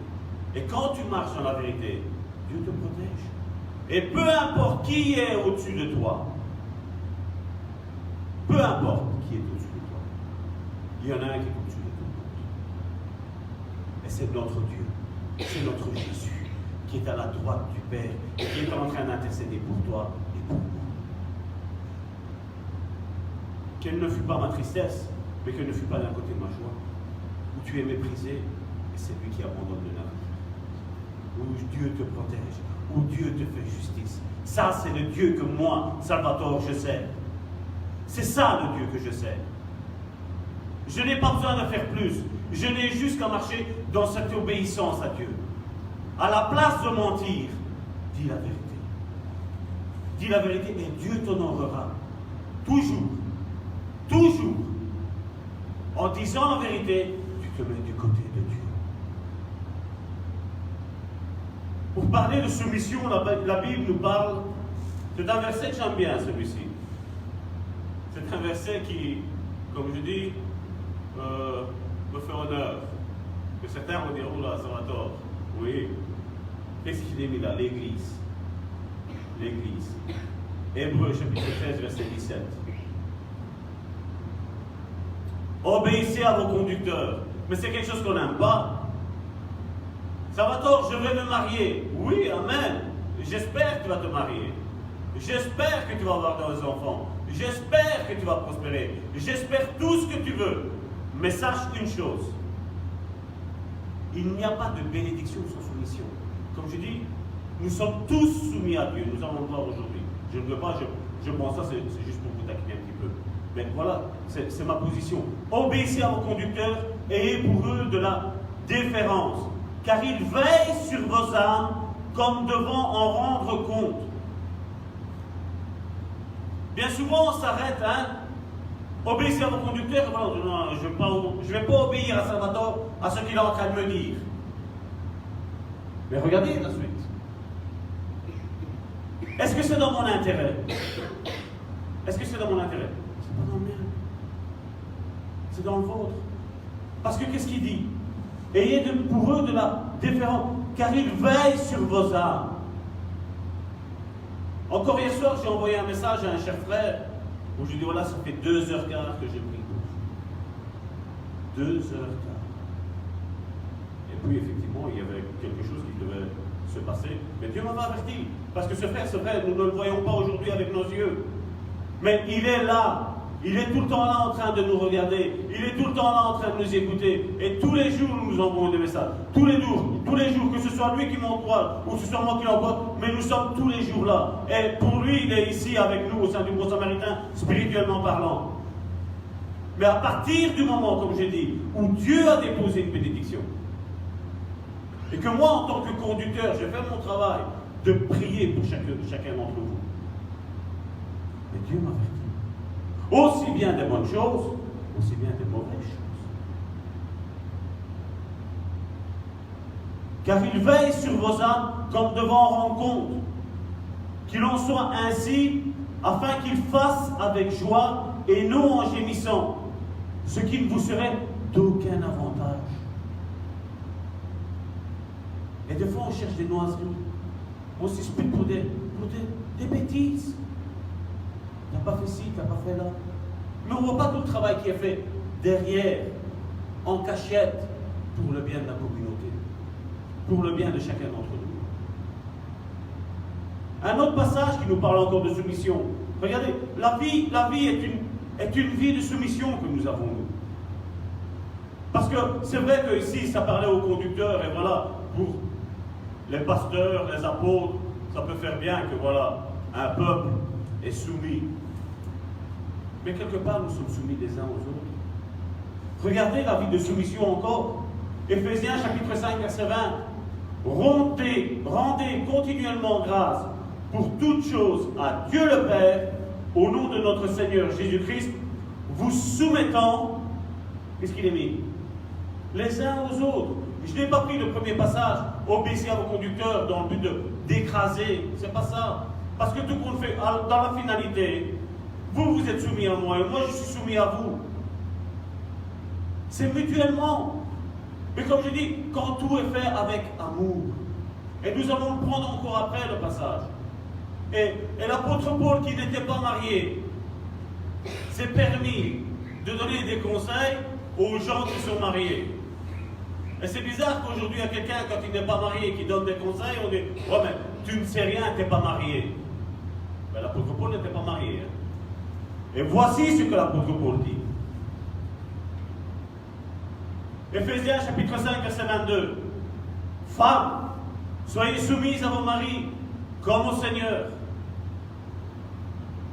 Et quand tu marches dans la vérité, Dieu te protège. Et peu importe qui est au-dessus de toi, peu importe qui est au-dessus de toi, il y en a un qui est au-dessus de tout le monde. Et c'est notre Dieu, c'est notre Jésus, qui est à la droite du Père, et qui est en train d'intercéder pour toi et pour moi. Quelle ne fut pas ma tristesse, mais qu'elle ne fut pas d'un côté ma joie, où tu es méprisé, et c'est lui qui abandonne le navire. Où Dieu te protège, où Dieu te fait justice. Ça, c'est le Dieu que moi, Salvatore, je sais. C'est ça le Dieu que je sais. Je n'ai pas besoin de faire plus. Je n'ai juste qu'à marcher dans cette obéissance à Dieu. À la place de mentir, dis la vérité. Dis la vérité et Dieu t'honorera. Toujours. Toujours. En disant la vérité, tu te mets du côté de Dieu. Pour parler de soumission, la Bible nous parle, c'est un verset que j'aime bien, celui-ci. C'est un verset qui, comme je dis, me fait honneur. Que certains vont dire, oula, ça va tort. Oui. Qu'est-ce qu'il est mis là? L'Église. L'Église. Hébreux, chapitre 13, verset 17. Obéissez à vos conducteurs. Mais c'est quelque chose qu'on n'aime pas. Salvatore, je vais me marier. Oui, amen. J'espère que tu vas te marier. J'espère que tu vas avoir des enfants. J'espère que tu vas prospérer. J'espère tout ce que tu veux. Mais sache une chose. Il n'y a pas de bénédiction sans soumission. Comme je dis, nous sommes tous soumis à Dieu. Nous allons le voir aujourd'hui. Je ne veux pas, je pense ça, c'est juste pour vous taquiner un petit peu. Mais voilà, c'est ma position. Obéissez à vos conducteurs et ayez pour eux de la déférence. Car ils veillent sur vos âmes comme devant en rendre compte. Bien souvent, on s'arrête, obéissez à vos conducteurs. Non, je ne vais pas obéir à Salvatore, à ce qu'il est en train de me dire. Mais regardez la suite. Est-ce que c'est dans mon intérêt? Est-ce que c'est dans mon intérêt? C'est pas dans le mien. C'est dans le vôtre. Parce que qu'est-ce qu'il dit? Ayez pour eux de la déférence, car ils veillent sur vos âmes. Encore hier soir, j'ai envoyé un message à un cher frère où je lui dis voilà, ça fait 2h15 que j'ai pris 2h15. Et puis effectivement, il y avait quelque chose qui devait se passer. Mais Dieu m'avait averti. Parce que ce frère, c'est vrai, nous ne le voyons pas aujourd'hui avec nos yeux. Mais il est là. Il est tout le temps là en train de nous regarder. Il est tout le temps là en train de nous écouter. Et tous les jours, nous nous envoyons des messages. Tous les jours, que ce soit lui qui m'envoie ou que ce soit moi qui l'envoie, mais nous sommes tous les jours là. Et pour lui, il est ici avec nous au sein du Bon Samaritain, spirituellement parlant. Mais à partir du moment, comme j'ai dit, où Dieu a déposé une bénédiction, et que moi, en tant que conducteur, je fais mon travail de prier pour chacun d'entre vous. Mais Dieu m'avertit. Aussi bien des bonnes choses, aussi bien des mauvaises choses. Car il veille sur vos âmes comme devant rendre compte. Qu'il en soit ainsi, afin qu'il fasse avec joie et non en gémissant, ce qui ne vous serait d'aucun avantage. Et des fois, on cherche des noiseries. On se dispute pour des bêtises. Tu n'as pas fait ci, tu n'as pas fait là. Mais on ne voit pas tout le travail qui est fait derrière, en cachette, pour le bien de la communauté, pour le bien de chacun d'entre nous. Un autre passage qui nous parle encore de soumission. Regardez, la vie est une vie de soumission que nous avons, nous. Parce que c'est vrai que ici, ça parlait aux conducteurs, et voilà, pour les pasteurs, les apôtres, ça peut faire bien que voilà, un peuple est soumis. Mais quelque part, nous sommes soumis les uns aux autres. Regardez la vie de soumission encore. Éphésiens chapitre 5, verset 20. Rendez continuellement grâce pour toutes choses à Dieu le Père, au nom de notre Seigneur Jésus-Christ, vous soumettant, qu'est-ce qu'il est mis? Les uns aux autres. Je n'ai pas pris le premier passage, obéissez à vos conducteurs dans le but d'écraser. C'est pas ça. Parce que tout compte fait, dans la finalité, vous êtes soumis à moi et moi je suis soumis à vous. C'est mutuellement. Mais comme je dis, quand tout est fait avec amour. Et nous allons le prendre encore après le passage. Et l'apôtre Paul, qui n'était pas marié, s'est permis de donner des conseils aux gens qui sont mariés. Et c'est bizarre qu'aujourd'hui, il y a quelqu'un, quand il n'est pas marié, qui donne des conseils, on dit « Oh, mais tu ne sais rien, tu n'es pas marié. » Ben, l'apôtre Paul n'était pas marié. Hein. Et voici ce que l'apôtre Paul dit. Éphésiens chapitre 5, verset 22. Femmes, soyez soumises à vos maris, comme au Seigneur.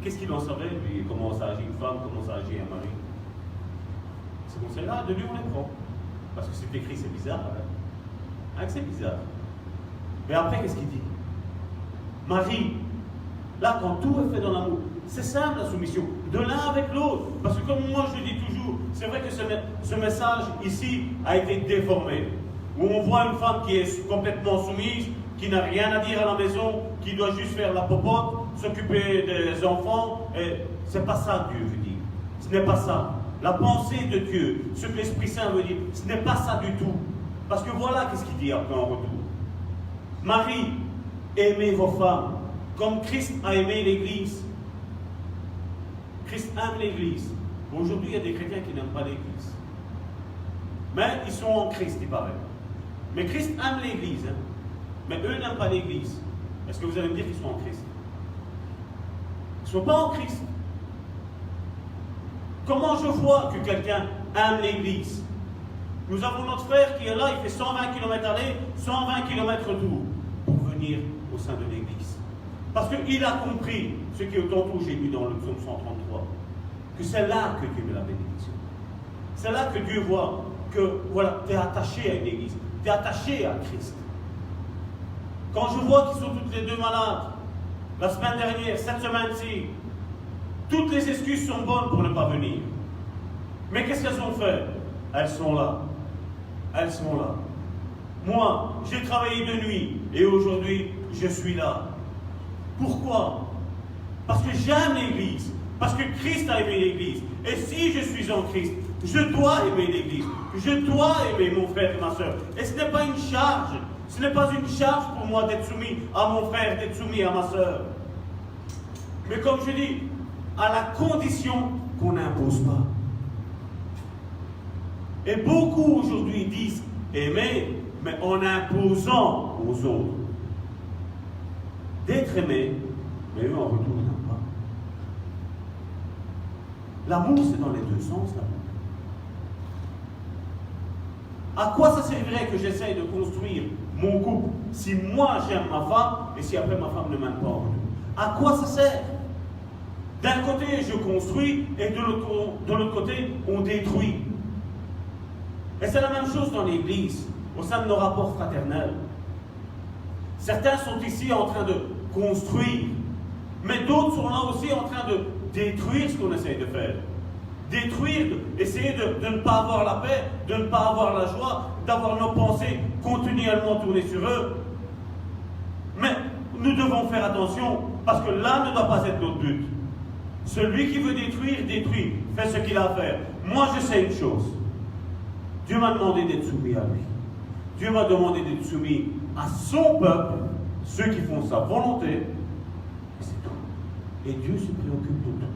Qu'est-ce qu'il en savait, lui, comment ça agit une femme, comment ça agit un mari? Ces conseils-là, de lui, on les prend. Parce que c'est écrit, c'est bizarre. Hein, c'est bizarre. Mais après, qu'est-ce qu'il dit? Marie, là, quand tout est fait dans l'amour, c'est simple la soumission, de l'un avec l'autre. Parce que comme moi je le dis toujours, c'est vrai que ce message ici a été déformé. Où on voit une femme qui est complètement soumise, qui n'a rien à dire à la maison, qui doit juste faire la popote, s'occuper des enfants. Et c'est pas ça Dieu veut dire. Ce n'est pas ça. La pensée de Dieu, ce que l'Esprit Saint veut dire, ce n'est pas ça du tout. Parce que voilà qu'est-ce qu'il dit après en retour. Marie, aimez vos femmes, comme Christ a aimé l'Église. Christ aime l'Église. Aujourd'hui, il y a des chrétiens qui n'aiment pas l'Église. Mais ils sont en Christ, il paraît. Mais Christ aime l'Église. Hein. Mais eux n'aiment pas l'Église. Est-ce que vous allez me dire qu'ils sont en Christ? Ils ne sont pas en Christ. Comment je vois que quelqu'un aime l'Église? Nous avons notre frère qui est là, il fait 120 km aller, 120 km retour pour venir au sein de l'Église. Parce qu'il a compris ce qui est tantôt j'ai lu dans le psaume 133, que c'est là que Dieu met la bénédiction. C'est là que Dieu voit que voilà, tu es attaché à une Église, tu es attaché à Christ. Quand je vois qu'ils sont toutes les deux malades, la semaine dernière, cette semaine-ci, toutes les excuses sont bonnes pour ne pas venir. Mais qu'est-ce qu'elles ont fait? Elles sont là. Elles sont là. Moi, j'ai travaillé de nuit et aujourd'hui, je suis là. Pourquoi? Parce que j'aime l'Église. Parce que Christ a aimé l'Église. Et si je suis en Christ, je dois aimer l'Église. Je dois aimer mon frère et ma soeur. Et ce n'est pas une charge. Ce n'est pas une charge pour moi d'être soumis à mon frère, d'être soumis à ma soeur. Mais comme je dis, à la condition qu'on n'impose pas. Et beaucoup aujourd'hui disent aimer, mais en imposant aux autres. D'être aimé, mais eux en retour ils n'aiment pas. L'amour, c'est dans les deux sens, l'amour. À quoi ça servirait que j'essaye de construire mon couple si moi j'aime ma femme et si après ma femme ne m'aime pas en retour? À quoi ça sert? D'un côté, je construis et de l'autre côté, on détruit. Et c'est la même chose dans l'Église, au sein de nos rapports fraternels. Certains sont ici en train de construire, mais d'autres sont là aussi en train de détruire ce qu'on essaye de faire. Détruire, essayer de ne pas avoir la paix, de ne pas avoir la joie, d'avoir nos pensées continuellement tournées sur eux. Mais nous devons faire attention, parce que là ne doit pas être notre but. Celui qui veut détruire, détruit, fait ce qu'il a à faire. Moi je sais une chose. Dieu m'a demandé d'être soumis à lui. Dieu m'a demandé d'être soumis à son peuple, ceux qui font sa volonté, et c'est tout. Et Dieu se préoccupe de tout.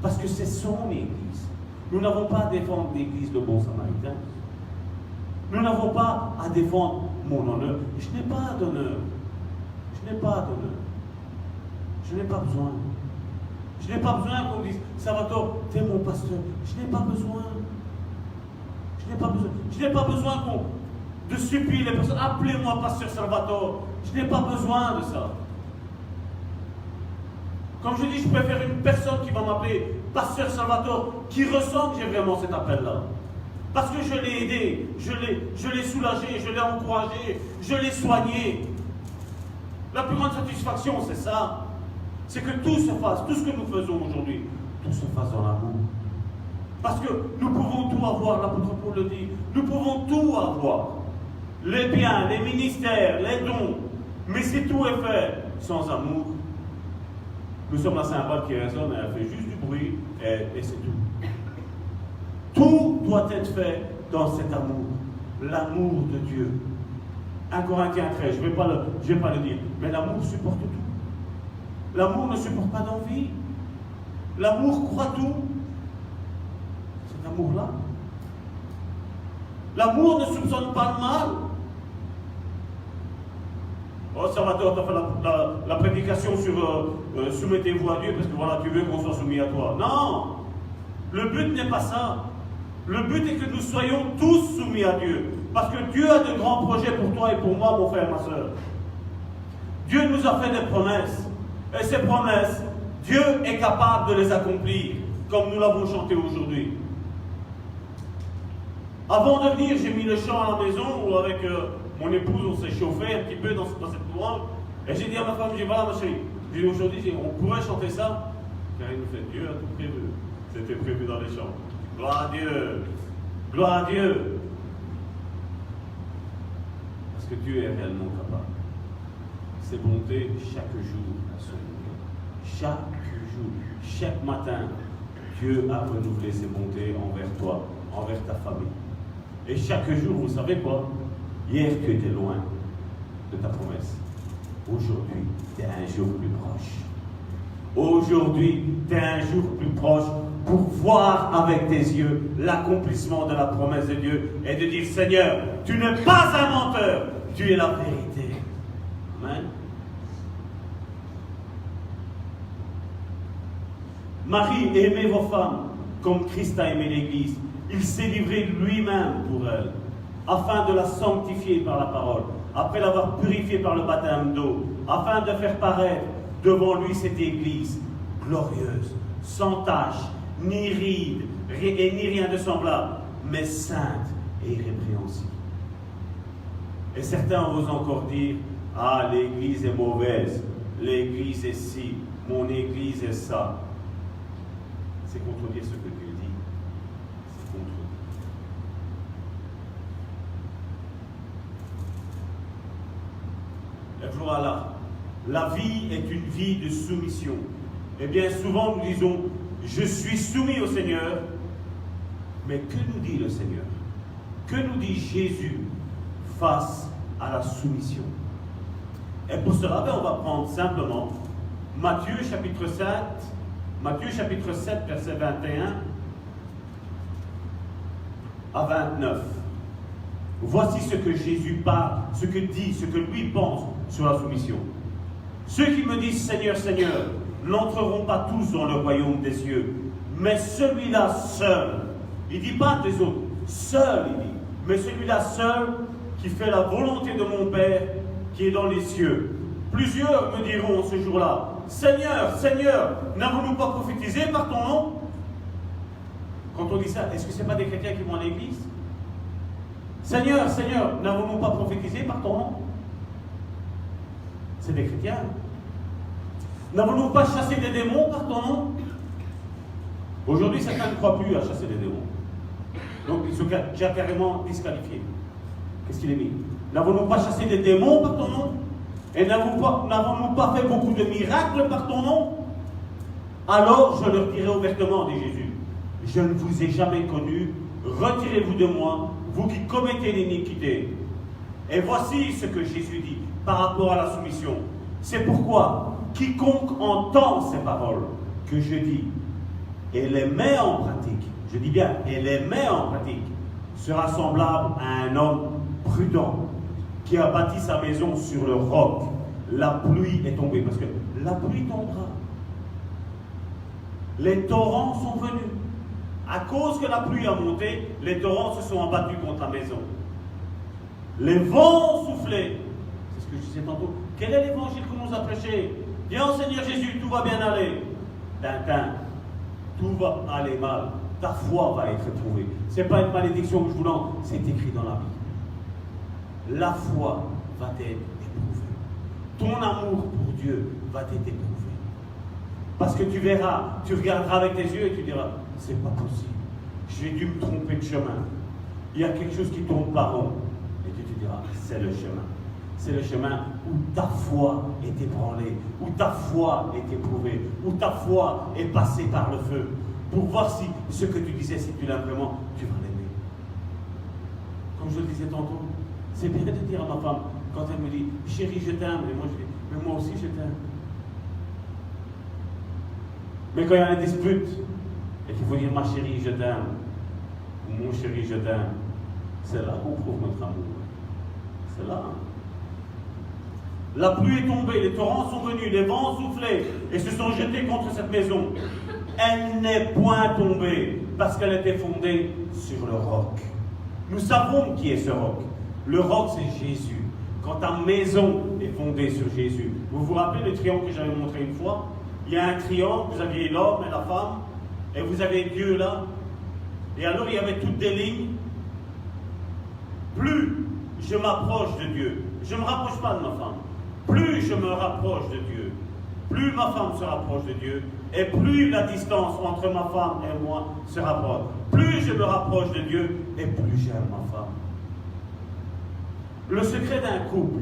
Parce que c'est son Église. Nous n'avons pas à défendre l'Église de bon samaritain. Nous n'avons pas à défendre mon honneur. Je n'ai pas d'honneur. Je n'ai pas d'honneur. Je n'ai pas besoin. Je n'ai pas besoin qu'on dise, Salvatore, t'es mon pasteur. Je n'ai pas besoin. Je n'ai pas besoin. Je n'ai pas besoin de supplier les personnes. Appelez-moi pasteur Salvatore. Je n'ai pas besoin de ça. Comme je dis, je préfère une personne qui va m'appeler pasteur Salvatore, qui ressent que j'ai vraiment cet appel-là. Parce que je l'ai aidé, je l'ai soulagé, je l'ai encouragé, je l'ai soigné. La plus grande satisfaction, c'est ça. C'est que tout se fasse, tout ce que nous faisons aujourd'hui, tout se fasse dans l'amour. Parce que nous pouvons tout avoir, l'apôtre Paul le dit, nous pouvons tout avoir. Les biens, les ministères, les dons. Mais si tout est fait sans amour, nous sommes la cymbale qui résonne, elle fait juste du bruit et c'est tout. Tout doit être fait dans cet amour, l'amour de Dieu. 1 Corinthiens 13, je ne vais pas le dire, mais l'amour supporte tout. L'amour ne supporte pas d'envie. L'amour croit tout. Cet amour-là. L'amour ne soupçonne pas le mal. Oh, Salvatore, tu as fait la prédication sur soumettez-vous à Dieu parce que voilà, tu veux qu'on soit soumis à toi. Non! Le but n'est pas ça. Le but est que nous soyons tous soumis à Dieu. Parce que Dieu a de grands projets pour toi et pour moi, mon frère, ma soeur. Dieu nous a fait des promesses. Et ces promesses, Dieu est capable de les accomplir, comme nous l'avons chanté aujourd'hui. Avant de venir, j'ai mis le chant à la maison où avec mon épouse, on s'est chauffé un petit peu dans cette louange. Et j'ai dit à ma femme, j'ai dit, voilà ma chérie, aujourd'hui, on pourrait chanter ça. Car il nous fait, Dieu a tout prévu. C'était prévu dans les chants. Gloire à Dieu. Gloire à Dieu. Parce que Dieu est réellement capable. Ses bontés chaque jour à son niveau. Chaque jour, chaque matin, Dieu a renouvelé ses bontés envers toi, envers ta famille. Et chaque jour, vous savez quoi? Hier, tu étais loin de ta promesse. Aujourd'hui, tu es un jour plus proche. Aujourd'hui, tu es un jour plus proche pour voir avec tes yeux l'accomplissement de la promesse de Dieu et de dire, Seigneur, tu n'es pas un menteur, tu es la vérité. Amen. Marie, aimez vos femmes comme Christ a aimé l'Église. Il s'est livré lui-même pour elle, afin de la sanctifier par la parole, après l'avoir purifiée par le baptême d'eau, afin de faire paraître devant lui cette Église glorieuse, sans tache, ni ride, et ni rien de semblable, mais sainte et irrépréhensible. Et certains osent encore dire, ah, l'Église est mauvaise, l'Église est ci, mon Église est ça. C'est contredire ce que Dieu dit. C'est contredire. Et voilà, la vie est une vie de soumission. Et bien souvent nous disons, je suis soumis au Seigneur, mais que nous dit le Seigneur? Que nous dit Jésus face à la soumission? Et pour cela, on va prendre simplement Matthieu chapitre 7, versets 21 à 29. Voici ce que Jésus parle, ce que dit, ce que lui pense sur la soumission. Ceux qui me disent Seigneur, Seigneur, n'entreront pas tous dans le royaume des cieux, mais celui-là seul. Il ne dit pas des autres, seul, il dit, mais celui-là seul qui fait la volonté de mon Père qui est dans les cieux. Plusieurs me diront ce jour-là, Seigneur, Seigneur, n'avons-nous pas prophétisé par ton nom? Quand on dit ça, est-ce que ce n'est pas des chrétiens qui vont à l'église? Seigneur, Seigneur, n'avons-nous pas prophétisé par ton nom? C'est des chrétiens. N'avons-nous pas chassé des démons par ton nom? Aujourd'hui, certains ne croient plus à chasser des démons. Donc, ils sont déjà carrément disqualifiés. Qu'est-ce qu'il est mis? N'avons-nous pas chassé des démons par ton nom? Et n'avons-nous pas fait beaucoup de miracles par ton nom? Alors je leur dirai ouvertement, dit Jésus, je ne vous ai jamais connu, retirez-vous de moi, vous qui commettez l'iniquité. Et voici ce que Jésus dit par rapport à la soumission. C'est pourquoi quiconque entend ces paroles que je dis et les met en pratique, je dis bien, et les met en pratique, sera semblable à un homme prudent qui a bâti sa maison sur le roc. La pluie est tombée, parce que la pluie tombera. Les torrents sont venus. À cause que la pluie a monté, les torrents se sont abattus contre la maison. Les vents ont soufflé. C'est ce que je disais tantôt. Quel est l'évangile qu'on nous a prêché? Viens, Seigneur Jésus, tout va bien aller. Tintin, tout va aller mal. Ta foi va être trouvée. Ce n'est pas une malédiction que je vous lance, c'est écrit dans la Bible. La foi va être éprouvée. Ton amour pour Dieu va être éprouvé. Parce que tu verras, tu regarderas avec tes yeux et tu diras, c'est pas possible. J'ai dû me tromper de chemin. Il y a quelque chose qui tourne pas rond. Et tu te diras, c'est le chemin. C'est le chemin où ta foi est ébranlée, où ta foi est éprouvée, où ta foi est passée par le feu. Pour voir si ce que tu disais, si tu l'aimes vraiment, tu vas l'aimer. Comme je le disais tantôt, c'est bien de dire à ma femme, quand elle me dit, chérie, je t'aime, et moi je dis, mais moi aussi je t'aime. Mais quand il y a une dispute, et qu'il faut dire, ma chérie, je t'aime, ou mon chéri, je t'aime, c'est là qu'on prouve notre amour. C'est là. La pluie est tombée, les torrents sont venus, les vents ont soufflé, et se sont jetés contre cette maison. Elle n'est point tombée, parce qu'elle était fondée sur le roc. Nous savons qui est ce roc. Le roc, c'est Jésus. Quand ta maison est fondée sur Jésus. Vous vous rappelez le triangle que j'avais montré une fois? Il y a un triangle, vous aviez l'homme et la femme, et vous avez Dieu là. Et alors il y avait toutes des lignes. Plus je m'approche de Dieu, je ne me rapproche pas de ma femme. Plus je me rapproche de Dieu, plus ma femme se rapproche de Dieu, et plus la distance entre ma femme et moi se rapproche. Plus je me rapproche de Dieu, et plus j'aime ma femme. Le secret d'un couple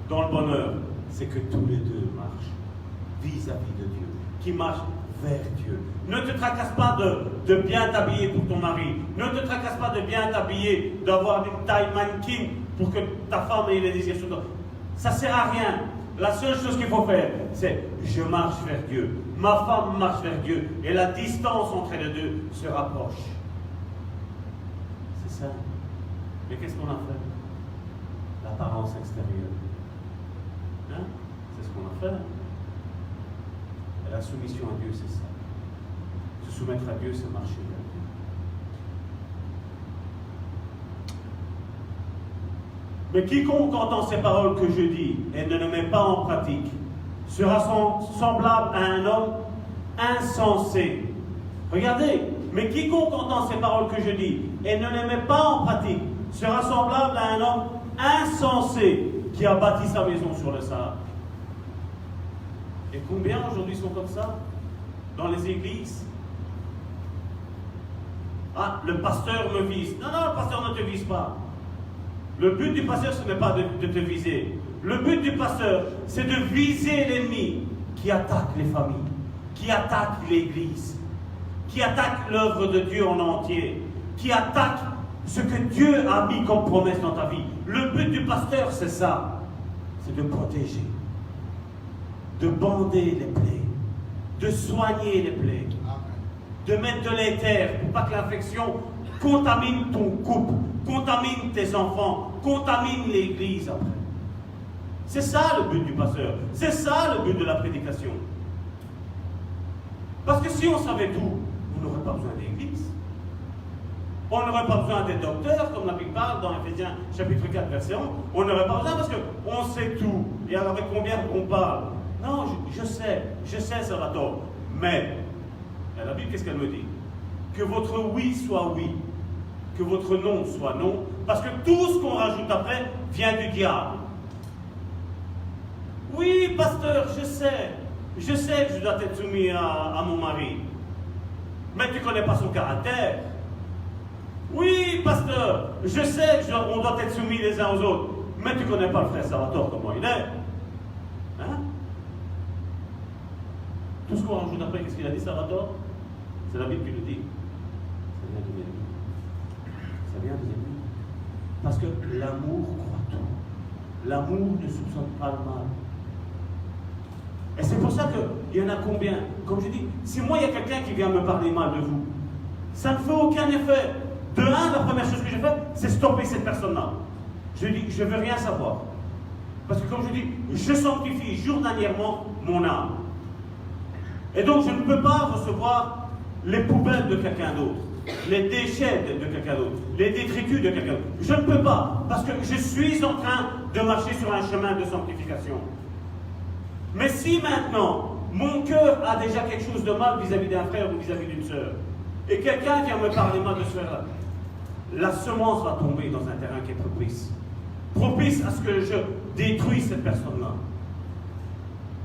dans le bonheur, c'est que tous les deux marchent vis-à-vis de Dieu, qui marchent vers Dieu. Ne te tracasse pas de bien t'habiller pour ton mari. Ne te tracasse pas de bien t'habiller, d'avoir une taille mannequin pour que ta femme ait les désirs sur toi. Ça ne sert à rien. La seule chose qu'il faut faire, c'est je marche vers Dieu. Ma femme marche vers Dieu. Et la distance entre les deux se rapproche. C'est ça. Mais qu'est-ce qu'on a fait? L'apparence extérieure. Hein? C'est ce qu'on a fait. Et la soumission à Dieu, c'est ça. Se soumettre à Dieu, c'est marcher vers Dieu. Mais quiconque entend ces paroles que je dis et ne les met pas en pratique sera semblable à un homme insensé. Regardez, mais quiconque entend ces paroles que je dis et ne les met pas en pratique sera semblable à un homme insensé qui a bâti sa maison sur le sable. Et combien aujourd'hui sont comme ça dans les églises? Ah, le pasteur me vise. Non, non, le pasteur ne te vise pas. Le but du pasteur, ce n'est pas de te viser. Le but du pasteur, c'est de viser l'ennemi qui attaque les familles, qui attaque l'Église, qui attaque l'œuvre de Dieu en entier, qui attaque ce que Dieu a mis comme promesse dans ta vie. Le but du pasteur, c'est ça. C'est de protéger, de bander les plaies, de soigner les plaies, de mettre de l'éther pour pas que l'infection contamine ton couple, contamine tes enfants, contamine l'Église après. C'est ça le but du pasteur. C'est ça le but de la prédication. Parce que si on savait tout, on n'aurait pas besoin d'église. On n'aurait pas besoin des docteurs, comme la Bible parle dans Ephésiens chapitre 4, verset 11. On n'aurait pas besoin parce qu'on sait tout. Et alors avec combien on parle? Non, je sais, Salvatore. Mais, la Bible, qu'est-ce qu'elle me dit? Que votre oui soit oui, que votre non soit non, parce que tout ce qu'on rajoute après vient du diable. Oui, pasteur, je sais que je dois être soumis à mon mari, mais tu ne connais pas son caractère. Oui, pasteur, je sais qu'on doit être soumis les uns aux autres, mais tu ne connais pas le frère Salvatore, comment il est. Hein? Tout ce qu'on rajoute après, qu'est-ce qu'il a dit, Salvatore? C'est la Bible qui le dit. Ça vient de l'ennemi. Ça vient de l'ennemi. Parce que l'amour croit tout. L'amour ne soupçonne pas le mal. Et c'est pour ça qu'il y en a combien? Comme je dis, si moi il y a quelqu'un qui vient me parler mal de vous, ça ne fait aucun effet. De un, la première chose que je fais, c'est stopper cette personne-là. Je dis, je ne veux rien savoir. Parce que comme je dis, je sanctifie journalièrement mon âme. Et donc je ne peux pas recevoir les poubelles de quelqu'un d'autre, les déchets de quelqu'un d'autre, les détritus de quelqu'un d'autre. Je ne peux pas, parce que je suis en train de marcher sur un chemin de sanctification. Mais si maintenant, mon cœur a déjà quelque chose de mal vis-à-vis d'un frère ou vis-à-vis d'une sœur, et quelqu'un vient me parler mal de ce frère-là, la semence va tomber dans un terrain qui est propice à ce que je détruise cette personne-là.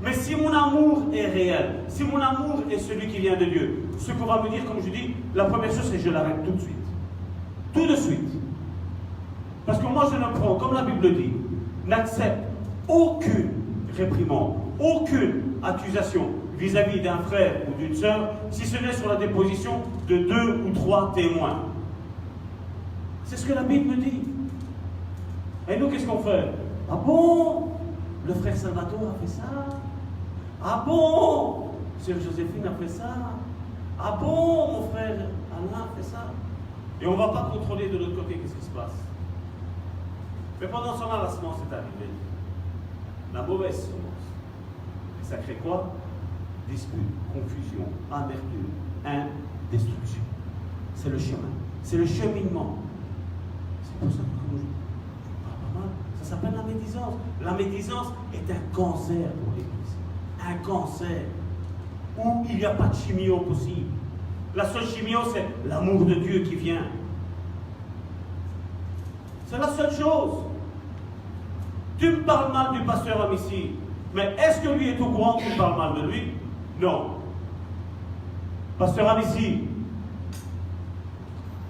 Mais si mon amour est réel, si mon amour est celui qui vient de Dieu, ce qu'on va me dire, comme je dis, la première chose, c'est que je l'arrête tout de suite. Tout de suite. Parce que moi, je ne prends, comme la Bible dit, n'accepte aucune réprimande, aucune accusation vis-à-vis d'un frère ou d'une sœur, si ce n'est sur la déposition de 2 ou 3 témoins. C'est ce que la Bible me dit. Et nous, qu'est-ce qu'on fait? Ah bon? Le frère Salvatore a fait ça? Ah bon? Sœur Joséphine a fait ça? Ah bon? Mon frère Alain a fait ça? Et on ne va pas contrôler de l'autre côté qu'est-ce qui se passe. Mais pendant ce temps-là, la semence est arrivée. La mauvaise semence. Et ça crée quoi? Dispute, confusion, amertume, destruction. C'est le chemin. C'est le cheminement. C'est pour ça que je parle pas mal. Ça s'appelle la médisance. La médisance est un cancer pour l'Église. Un cancer. Où il n'y a pas de chimio possible. La seule chimio, c'est l'amour de Dieu qui vient. C'est la seule chose. Tu me parles mal du pasteur Amici, mais est-ce que lui est au courant que tu parles mal de lui? Non. Pasteur Amici,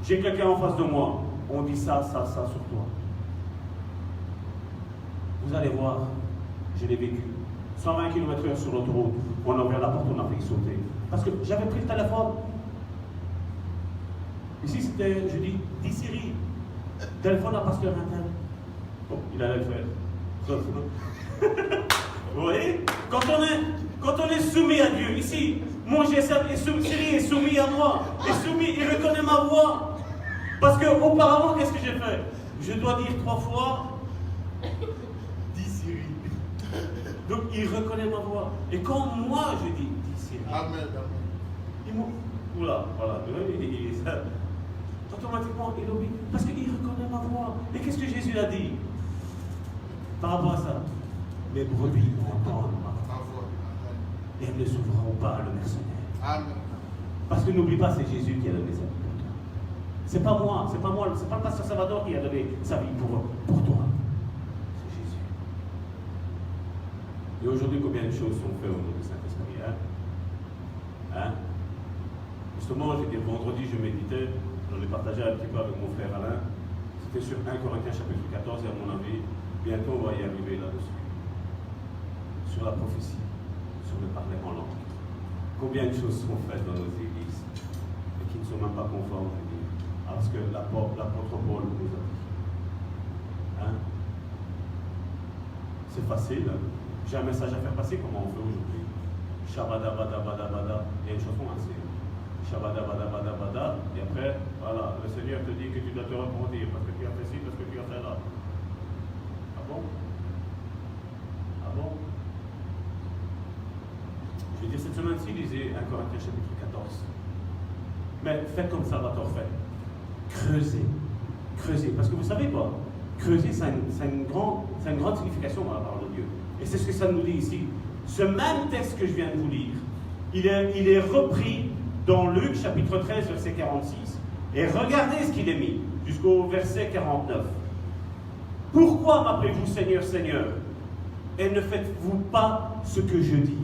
j'ai quelqu'un en face de moi, on dit ça sur toi. Vous allez voir, je l'ai vécu. 120 km/h sur l'autoroute, on a ouvert la porte, on a failli sauter. Parce que j'avais pris le téléphone. Ici, c'était, je dis Siri, téléphone à pasteur Intel. Bon, il allait le faire. Vous voyez, quand on est soumis à Dieu, ici, mon GSM Siri est soumis à moi, il reconnaît ma voix. Parce qu'auparavant, qu'est-ce que j'ai fait? Je dois dire 3 fois, dis Siri. Donc il reconnaît ma voix. Et quand moi je dis Siri, Amen. il m'oublie. Oula, voilà, automatiquement il oublie. Parce qu'il reconnaît ma voix. Et qu'est-ce que Jésus a dit par rapport à ça? Mes brebis entendent ma voix. Et elles ne s'ouvriront pas à le mercenaire. Amen. Parce que n'oublie pas, c'est Jésus qui a donné sa vie pour toi. C'est pas moi, c'est pas le pasteur Salvatore qui a donné sa vie pour toi. C'est Jésus. Et aujourd'hui, combien de choses sont faites au nom du Saint-Esprit, hein? Justement, vendredi, je méditais, j'en ai partagé un petit peu avec mon frère Alain. C'était sur 1 Corinthiens chapitre 14, et à mon avis, Bientôt, on va y arriver là-dessus. Sur la prophétie, sur le parler en langue. Combien de choses sont faites dans nos églises et qui ne sont même pas conformes à ce que l'apôtre Paul nous a dit. Hein? C'est facile. J'ai un message à faire passer, comment on fait aujourd'hui? Shabadabadabadabada. Il y a une chanson assez. Shabadabadabadabada. Et après, voilà, le Seigneur te dit que tu dois te repentir parce que tu as fait ci, parce que tu as fait là. Ah bon? Ah bon? Je vais dire, cette semaine-ci, lisez 1 Corinthiens chapitre 14. Mais faites comme Salvatore fait. Creusez. Creusez. Parce que vous savez quoi? Creuser, ça a une grande signification dans la parole de Dieu. Et c'est ce que ça nous dit ici. Ce même texte que je viens de vous lire, il est repris dans Luc chapitre 13, verset 46. Et regardez ce qu'il est mis, jusqu'au verset 49. Pourquoi m'appelez-vous Seigneur, Seigneur, et ne faites-vous pas ce que je dis?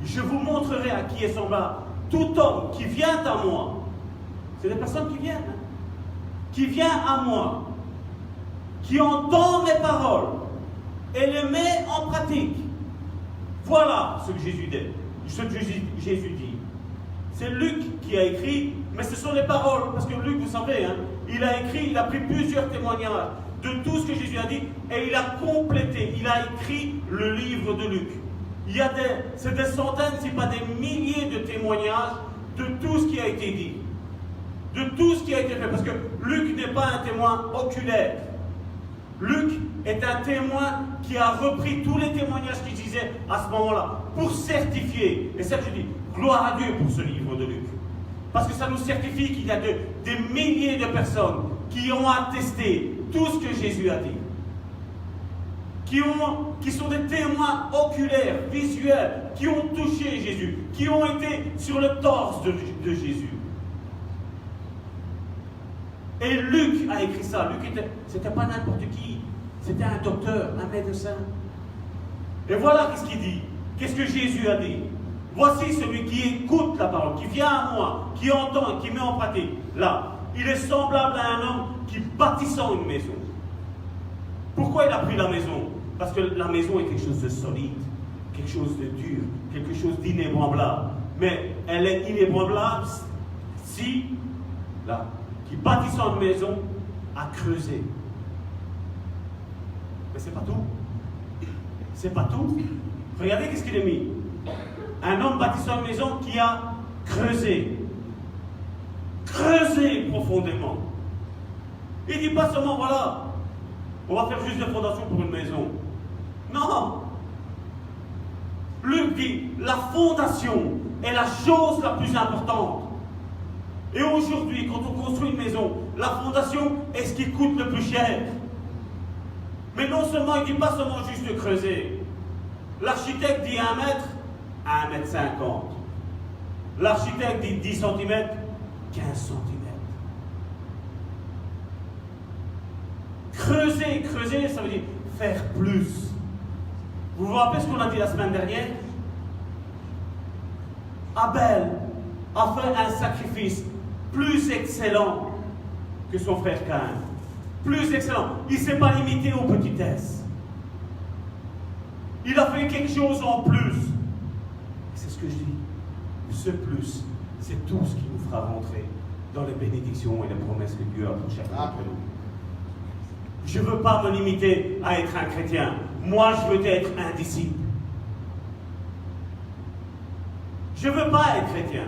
Je vous montrerai à qui est semblable tout homme qui vient à moi. C'est des personnes qui viennent. Hein? Qui vient à moi, qui entend mes paroles et les met en pratique. Voilà ce que Jésus dit. C'est Luc qui a écrit, mais ce sont les paroles, parce que Luc, vous savez, hein, il a pris plusieurs témoignages de tout ce que Jésus a dit, et il a complété, il a écrit le livre de Luc. C'est des centaines, si pas des milliers de témoignages de tout ce qui a été dit, de tout ce qui a été fait, parce que Luc n'est pas un témoin oculaire. Luc est un témoin qui a repris tous les témoignages qu'il disait à ce moment-là pour certifier. Et ça, je dis, gloire à Dieu pour ce livre de Luc. Parce que ça nous certifie qu'il y a des milliers de personnes qui ont attesté tout ce que Jésus a dit. Qui sont des témoins oculaires, visuels, qui ont touché Jésus, qui ont été sur le torse de Jésus. Et Luc a écrit ça. Luc c'était pas n'importe qui. C'était un docteur, un médecin. Et voilà ce qu'il dit. Qu'est-ce que Jésus a dit? Voici celui qui écoute la parole, qui vient à moi, qui entend et qui met en pratique. Là, il est semblable à un homme qui bâtissant une maison. Pourquoi il a pris la maison? Parce que la maison est quelque chose de solide, quelque chose de dur, quelque chose d'inébranlable. Mais elle est inébranlable si, là, qui bâtissant une maison a creusé. Mais c'est pas tout. C'est pas tout. Regardez qu'est-ce qu'il a mis. Un homme bâtissant une maison qui a creusé. Creusé profondément. Il ne dit pas seulement, voilà, on va faire juste des fondations pour une maison. Non. Luc dit, la fondation est la chose la plus importante. Et aujourd'hui, quand on construit une maison, la fondation est ce qui coûte le plus cher. Mais non seulement, il ne dit pas seulement juste de creuser. L'architecte dit 1 mètre, 1,50 m. L'architecte dit 10 cm, 15 cm. Creuser, ça veut dire faire plus. Vous vous rappelez ce qu'on a dit la semaine dernière? Abel a fait un sacrifice plus excellent que son frère Caïn. Plus excellent. Il ne s'est pas limité aux petitesses. Il a fait quelque chose en plus. C'est ce que je dis. Ce plus, c'est tout ce qui nous fera rentrer dans les bénédictions et les promesses que Dieu a pour chacun d'entre nous. Je ne veux pas me limiter à être un chrétien. Moi, je veux être un disciple. Je ne veux pas être chrétien.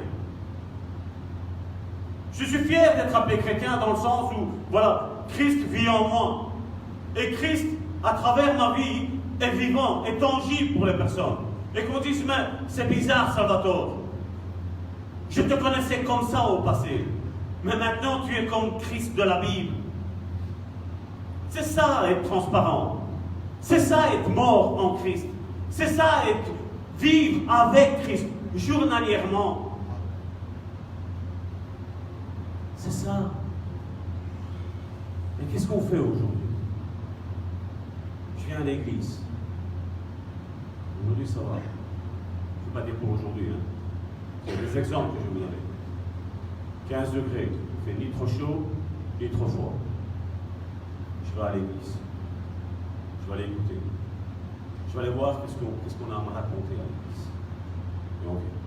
Je suis fier d'être appelé chrétien dans le sens où, voilà, Christ vit en moi. Et Christ, à travers ma vie, est vivant, est tangible pour les personnes. Et qu'on dise, mais c'est bizarre, Salvatore. Je te connaissais comme ça au passé. Mais maintenant, tu es comme Christ de la Bible. C'est ça, être transparent. C'est ça, être mort en Christ. C'est ça, être vivre avec Christ, journalièrement. C'est ça. Mais qu'est-ce qu'on fait aujourd'hui? Je viens à l'église. Aujourd'hui, ça va. Je ne vais pas dire pour aujourd'hui. Hein. C'est des exemples que je vais vous donner. 15 degrés. Il fait ni trop chaud, ni trop froid. Je vais à l'église. Je vais aller écouter. Je vais aller voir qu'est-ce qu'on a à me raconter à l'église. Et on vient.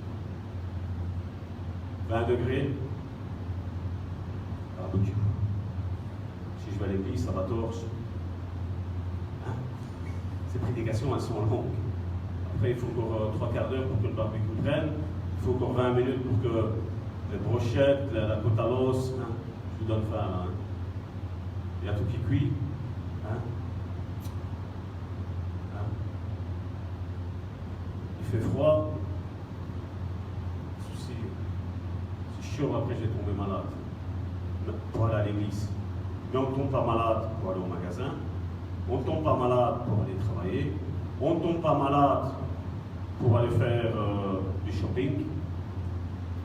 20 degrés, barbecue. Si je vais à l'église, ça va torche. Hein? Ces prédications, elles sont longues. Après, il faut encore 3 quarts d'heure pour que le barbecue prenne. Il faut encore 20 minutes pour que les brochettes, la côte à l'os, hein? Je vous donne faim là. Hein? Il y a tout qui cuit. Hein? Hein? Il fait froid. Souci. C'est chaud, après j'ai tombé malade. Pour aller à l'église. Mais on ne tombe pas malade pour aller au magasin. On ne tombe pas malade pour aller travailler. On ne tombe pas malade pour aller faire du shopping.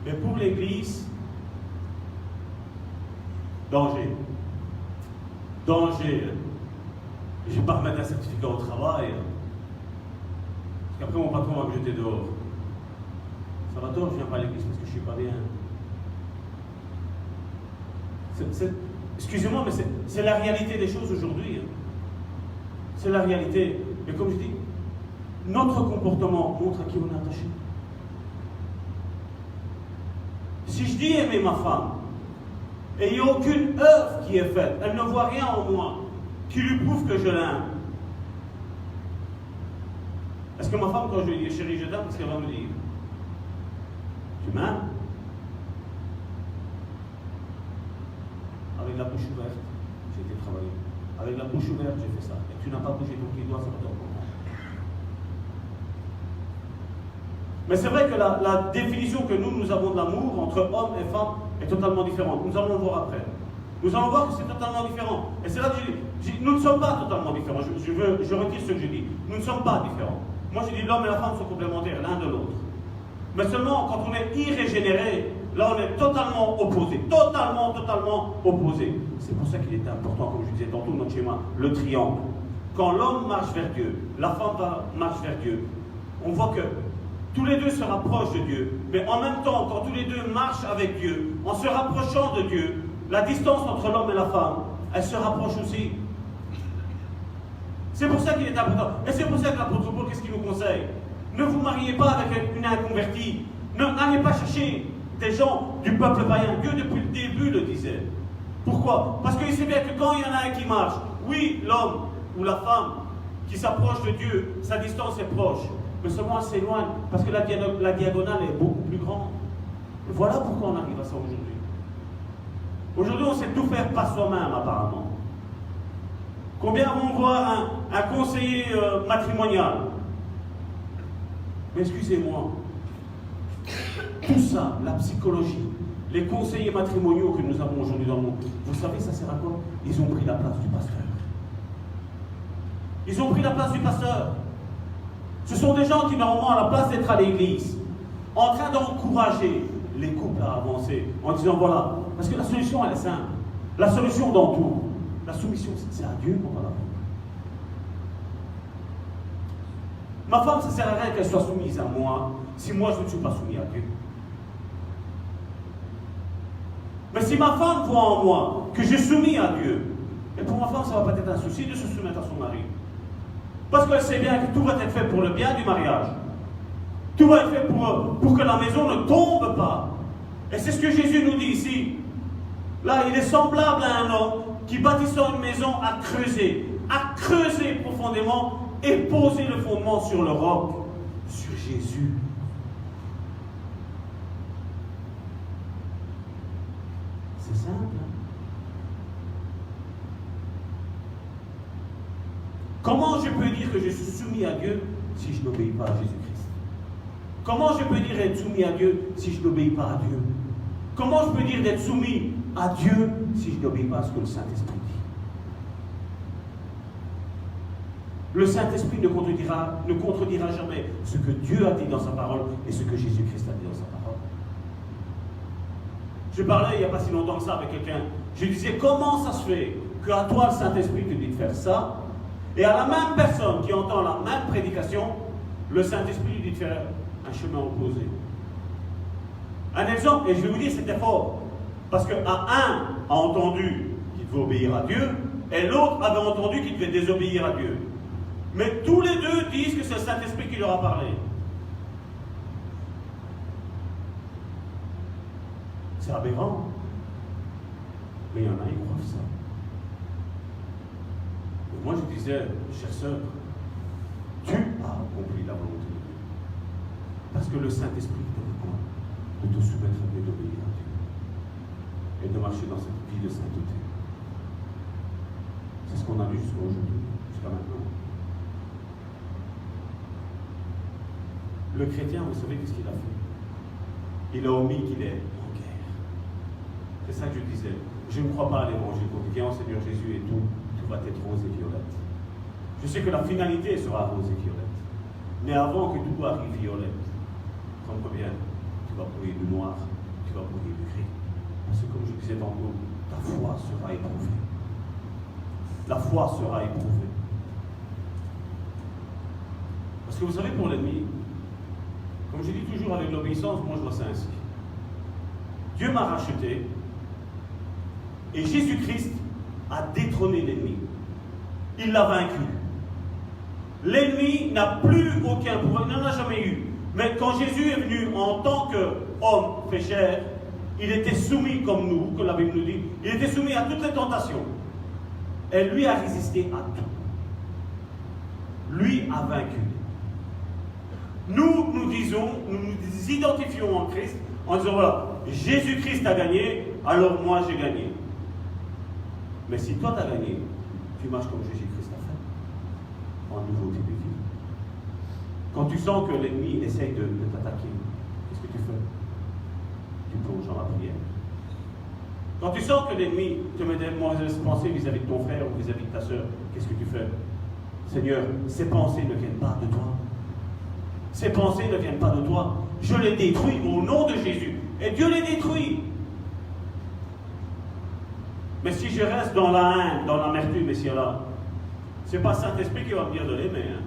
Mais pour l'église, danger. Danger. Hein. Je ne vais pas remettre un certificat au travail. Hein. Parce qu'après mon patron va me jeter dehors. Ça va tort, je ne viens pas à l'église parce que je ne suis pas bien. Excusez-moi, mais c'est la réalité des choses aujourd'hui. Hein. C'est la réalité. Mais comme je dis, notre comportement montre à qui on est attaché. Si je dis aimer ma femme, et il n'y a aucune œuvre qui est faite, elle ne voit rien en moi qui lui prouve que je l'aime. Est-ce que ma femme, quand je lui dis chérie, je t'aime, qu'est-ce qu'elle va me dire? Tu m'aimes? Avec la bouche ouverte, j'ai été travailler. Avec la bouche ouverte, j'ai fait ça. Et tu n'as pas bougé ton petit doigt, ça va te comprendre. Mais c'est vrai que la définition que nous avons de l'amour entre hommes et femmes est totalement différente. Nous allons le voir après. Nous allons voir que c'est totalement différent. Et c'est là que je dis, nous ne sommes pas totalement différents. Je retire ce que je dis. Nous ne sommes pas différents. Moi je dis l'homme et la femme sont complémentaires l'un de l'autre. Mais seulement quand on est irrégénéré, là on est totalement opposés. Totalement opposés. C'est pour ça qu'il est important, comme je disais tantôt, notre schéma, le triangle. Quand l'homme marche vers Dieu, la femme marche vers Dieu, on voit que tous les deux se rapprochent de Dieu, mais en même temps, quand tous les deux marchent avec Dieu, en se rapprochant de Dieu, la distance entre l'homme et la femme, elle se rapproche aussi. C'est pour ça qu'il est important. Et c'est pour ça que l'apôtre Paul, qu'est-ce qu'il nous conseille? Ne vous mariez pas avec une inconvertie. N'allez pas chercher des gens du peuple païen. Dieu, depuis le début, le disait. Pourquoi? Parce qu'il sait bien que quand il y en a un qui marche, oui, l'homme ou la femme qui s'approche de Dieu, sa distance est proche. Mais seulement elle s'éloigne, parce que la diagonale est beaucoup plus grande. Et voilà pourquoi on arrive à ça aujourd'hui. Aujourd'hui, on sait tout faire par soi-même, apparemment. Combien vont voir un conseiller matrimonial? Mais excusez-moi, tout ça, la psychologie, les conseillers matrimoniaux que nous avons aujourd'hui dans le monde, vous savez, ça sert à quoi? Ils ont pris la place du pasteur. Ils ont pris la place du pasteur. Ce sont des gens qui, normalement, à la place d'être à l'église, en train d'encourager les couples à avancer, en disant voilà, parce que la solution, elle est simple. La solution dans tout, la soumission, c'est à Dieu qu'on va la faire. Ma femme, ça ne sert à rien qu'elle soit soumise à moi, si moi je ne suis pas soumis à Dieu. Mais si ma femme voit en moi que j'ai soumis à Dieu, et pour ma femme, ça ne va pas être un souci de se soumettre à son mari. Parce qu'elle sait bien que tout va être fait pour le bien du mariage. Tout va être fait pour que la maison ne tombe pas. Et c'est ce que Jésus nous dit ici. Là, il est semblable à un homme qui, bâtissant une maison, a creusé profondément et posé le fondement sur le roc, sur Jésus. C'est simple. Hein? Comment je peux dire que je suis soumis à Dieu si je n'obéis pas à Jésus-Christ? Comment je peux dire être soumis à Dieu si je n'obéis pas à Dieu? Comment je peux dire d'être soumis à Dieu si je n'obéis pas à ce que le Saint-Esprit dit? Le Saint-Esprit ne contredira jamais ce que Dieu a dit dans sa parole et ce que Jésus-Christ a dit dans sa parole. Je parlais il n'y a pas si longtemps que ça avec quelqu'un. Je disais, comment ça se fait qu'à toi le Saint-Esprit te dit de faire ça, et à la même personne qui entend la même prédication, le Saint-Esprit lui dit de faire un chemin opposé. Un exemple, et je vais vous dire, c'était fort. Parce qu'un a entendu qu'il devait obéir à Dieu, et l'autre avait entendu qu'il devait désobéir à Dieu. Mais tous les deux disent que c'est le Saint-Esprit qui leur a parlé. C'est aberrant. Mais il y en a, ils croient ça. Et moi, je disais, chère sœur, tu as accompli la volonté de Dieu. Parce que le Saint-Esprit te recommande de te soumettre à Dieu, d'obéir à Dieu. Et de marcher dans cette vie de sainteté. C'est ce qu'on a vu jusqu'à aujourd'hui, jusqu'à maintenant. Le chrétien, vous savez qu'est-ce qu'il a fait? Il a omis qu'il est en guerre. C'est ça que je disais. Je ne crois pas à l'évangile qu'on dit, viens au Seigneur Jésus et tout va être rose et violette. Je sais que la finalité sera rose et violette. Mais avant que tout arrive violette, comprends bien, tu vas brûler du noir, tu vas brûler du gris. Parce que comme je disais tantôt, ta foi sera éprouvée. La foi sera éprouvée. Parce que vous savez, pour l'ennemi, comme je dis toujours avec l'obéissance, moi je vois ça ainsi. Dieu m'a racheté et Jésus-Christ a détrôné l'ennemi. Il l'a vaincu. L'ennemi n'a plus aucun pouvoir, il n'en a jamais eu. Mais quand Jésus est venu en tant qu'homme fait chair, il était soumis comme nous, que la Bible nous dit, il était soumis à toutes les tentations. Et lui a résisté à tout. Lui a vaincu. Nous nous identifions en Christ en disant voilà, Jésus-Christ a gagné, alors moi j'ai gagné. Mais si toi tu as gagné, tu marches comme Jésus-Christ a fait, en nouveauté de vie. Quand tu sens que l'ennemi essaye de t'attaquer, qu'est-ce que tu fais? Tu plonges dans la prière. Quand tu sens que l'ennemi te met des mauvaises pensées vis-à-vis de ton frère ou vis-à-vis de ta soeur, qu'est-ce que tu fais? Seigneur, ces pensées ne viennent pas de toi. Ces pensées ne viennent pas de toi. Je les détruis au nom de Jésus. Et Dieu les détruit. Mais si je reste dans la haine, dans l'amertume, et si là, c'est pas Saint-Esprit qui va me dire de l'aimer. Hein.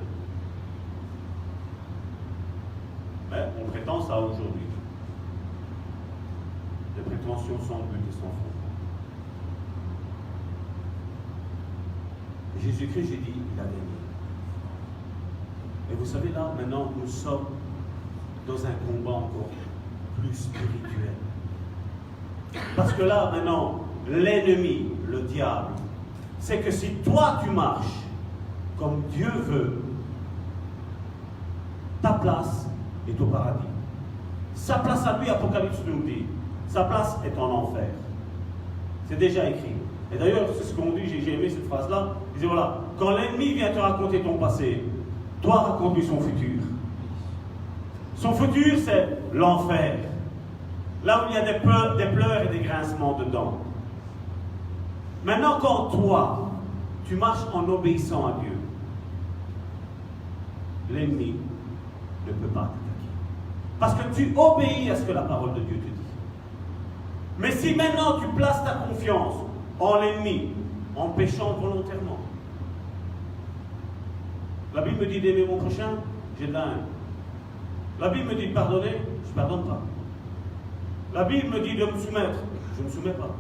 Mais on prétend ça aujourd'hui. Des prétentions sans but et sans fond. Jésus-Christ, j'ai dit, il a gagné. Et vous savez, là, maintenant, nous sommes dans un combat encore plus spirituel. Parce que là, maintenant, l'ennemi, le diable, c'est que si toi, tu marches comme Dieu veut, ta place est au paradis. Sa place à lui, Apocalypse nous dit, sa place est en enfer. C'est déjà écrit. Et d'ailleurs, c'est ce qu'on dit, j'ai aimé cette phrase-là. Il dit voilà, quand l'ennemi vient te raconter ton passé, toi raconte-lui son futur. Son futur, c'est l'enfer. Là où il y a des pleurs et des grincements dedans. Maintenant, quand toi, tu marches en obéissant à Dieu, l'ennemi ne peut pas t'attaquer. Parce que tu obéis à ce que la parole de Dieu te dit. Mais si maintenant tu places ta confiance en l'ennemi, en péchant volontairement, la Bible me dit d'aimer mon prochain, j'ai de la haine. La Bible me dit de pardonner, je ne pardonne pas. La Bible me dit de me soumettre, je ne me soumets pas.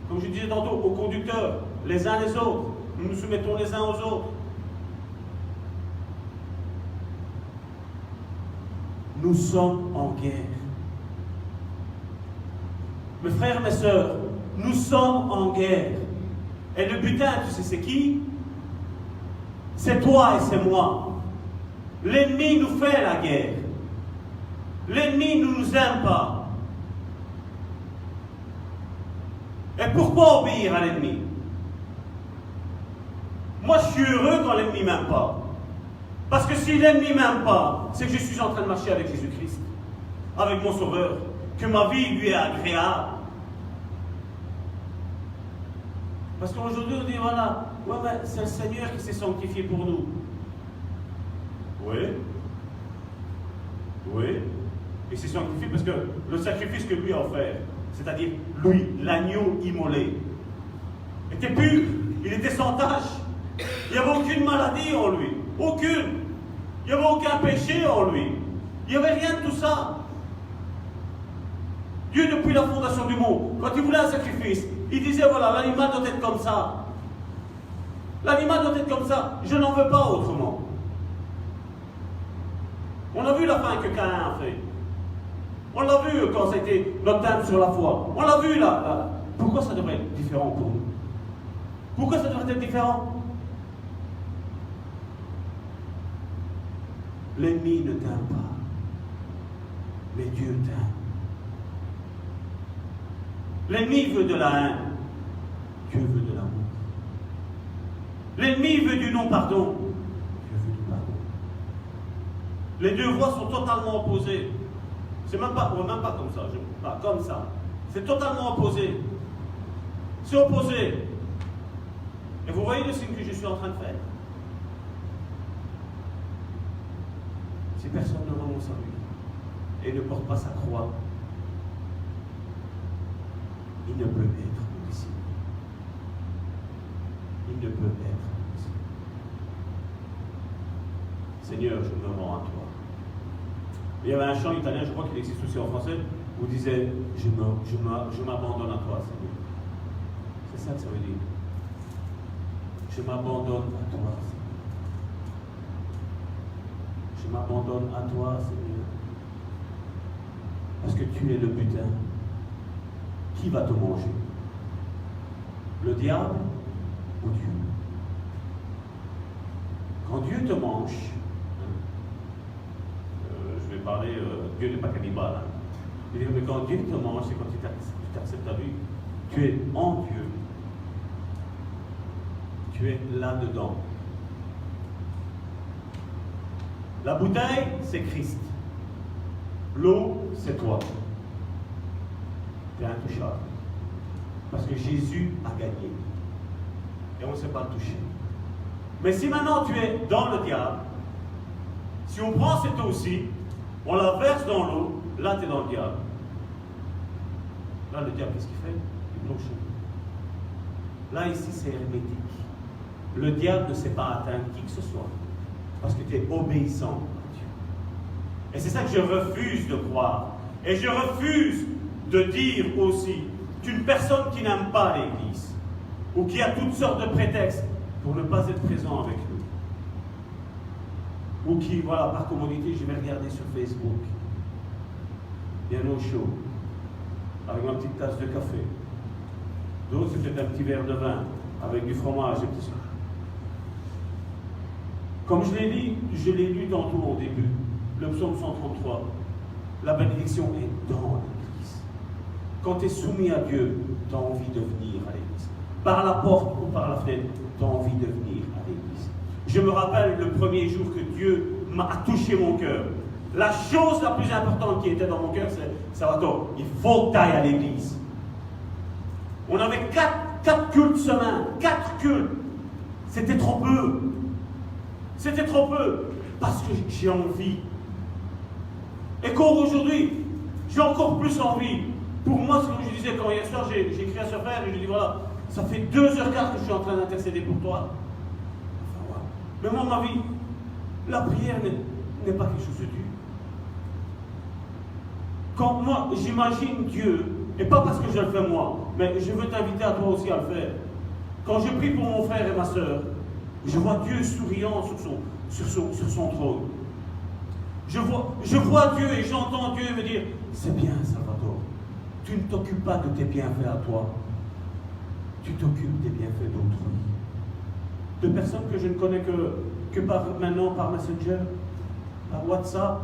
Comme je disais tantôt, aux conducteurs, les uns les autres, nous nous soumettons les uns aux autres. Nous sommes en guerre. Mes frères, mes sœurs, nous sommes en guerre. Et le butin, tu sais c'est qui? C'est toi et c'est moi. L'ennemi nous fait la guerre. L'ennemi ne nous aime pas. Et pourquoi obéir à l'ennemi? Moi, je suis heureux quand l'ennemi ne m'aime pas. Parce que si l'ennemi ne m'aime pas, c'est que je suis en train de marcher avec Jésus-Christ, avec mon Sauveur, que ma vie lui est agréable. Parce qu'aujourd'hui, on dit, voilà, ouais, mais c'est le Seigneur qui s'est sanctifié pour nous. Oui. Oui. Il s'est sanctifié parce que le sacrifice que lui a offert, c'est-à-dire lui, l'agneau immolé, était pur, il était sans tache. Il n'y avait aucune maladie en lui. Aucune. Il n'y avait aucun péché en lui. Il n'y avait rien de tout ça. Dieu, depuis la fondation du monde, quand il voulait un sacrifice, il disait, voilà, l'animal doit être comme ça. L'animal doit être comme ça. Je n'en veux pas autrement. On a vu la fin que Caïn a fait. On l'a vu quand c'était notre thème sur la foi. On l'a vu là. Pourquoi ça devrait être différent pour nous? Pourquoi ça devrait être différent? L'ennemi ne t'aime pas. Mais Dieu t'aime. L'ennemi veut de la haine. Dieu veut de l'amour. L'ennemi veut du non-pardon. Dieu veut du pardon. Les deux voies sont totalement opposées. C'est même pas comme ça. Pas comme ça. C'est totalement opposé. C'est opposé. Et vous voyez le signe que je suis en train de faire? Si personne ne renonce à lui et ne porte pas sa croix, il ne peut être ici. Il ne peut être ici. Seigneur, je me rends à toi. Il y avait un chant italien, je crois qu'il existe aussi en français, où il disait je m'abandonne à toi, Seigneur. C'est ça que ça veut dire. Je m'abandonne à toi, Seigneur. Je m'abandonne à toi, Seigneur. Parce que tu es le butin. Qui va te manger? Le diable ou Dieu? Quand Dieu te mange, je vais parler, Dieu n'est pas cannibale. Mais quand Dieu te mange, c'est quand tu t'acceptes ta vie. Tu es en Dieu. Tu es là-dedans. La bouteille, c'est Christ. L'eau, c'est toi. Tu es intouchable. Parce que Jésus a gagné. Et on ne sait pas le toucher. Mais si maintenant tu es dans le diable, si on prend cette eau-ci, on la verse dans l'eau, là tu es dans le diable. Là le diable, qu'est-ce qu'il fait? Il plonge. Là ici c'est hermétique. Le diable ne sait pas atteindre qui que ce soit. Parce que tu es obéissant à Dieu. Et c'est ça que je refuse de croire. Et je refuse de dire aussi qu'une personne qui n'aime pas l'Église, ou qui a toutes sortes de prétextes pour ne pas être présent avec nous, ou qui, voilà, par commodité, je vais regarder sur Facebook, bien au chaud, avec ma petite tasse de café. D'autres, c'est peut-être un petit verre de vin, avec du fromage et tout ça. Comme je l'ai lu tantôt au début, le psaume 133, la bénédiction est dans l'Église. Quand tu es soumis à Dieu, tu as envie de venir à l'Église. Par la porte ou par la fenêtre, tu as envie de venir à l'Église. Je me rappelle le premier jour que Dieu m'a touché mon cœur. La chose la plus importante qui était dans mon cœur, c'est Salvatore, il faut que tu ailles à l'Église. On avait 4 cultes semaine, 4 cultes. C'était trop peu. C'était trop peu, parce que j'ai envie. Et qu'aujourd'hui, j'ai encore plus envie. Pour moi, ce que je disais quand hier soir, j'ai écrit à ce frère et je lui ai dit voilà, ça fait 2h15 que je suis en train d'intercéder pour toi. Enfin, voilà. Mais moi, ma vie, la prière n'est pas quelque chose de dur. Quand moi, j'imagine Dieu, et pas parce que je le fais moi, mais je veux t'inviter à toi aussi à le faire. Quand je prie pour mon frère et ma soeur, je vois Dieu souriant sur son trône. Je vois Dieu et j'entends Dieu me dire c'est bien, Salvatore. Tu ne t'occupes pas de tes bienfaits à toi. Tu t'occupes des bienfaits d'autrui. De personnes que je ne connais que maintenant par Messenger, par WhatsApp.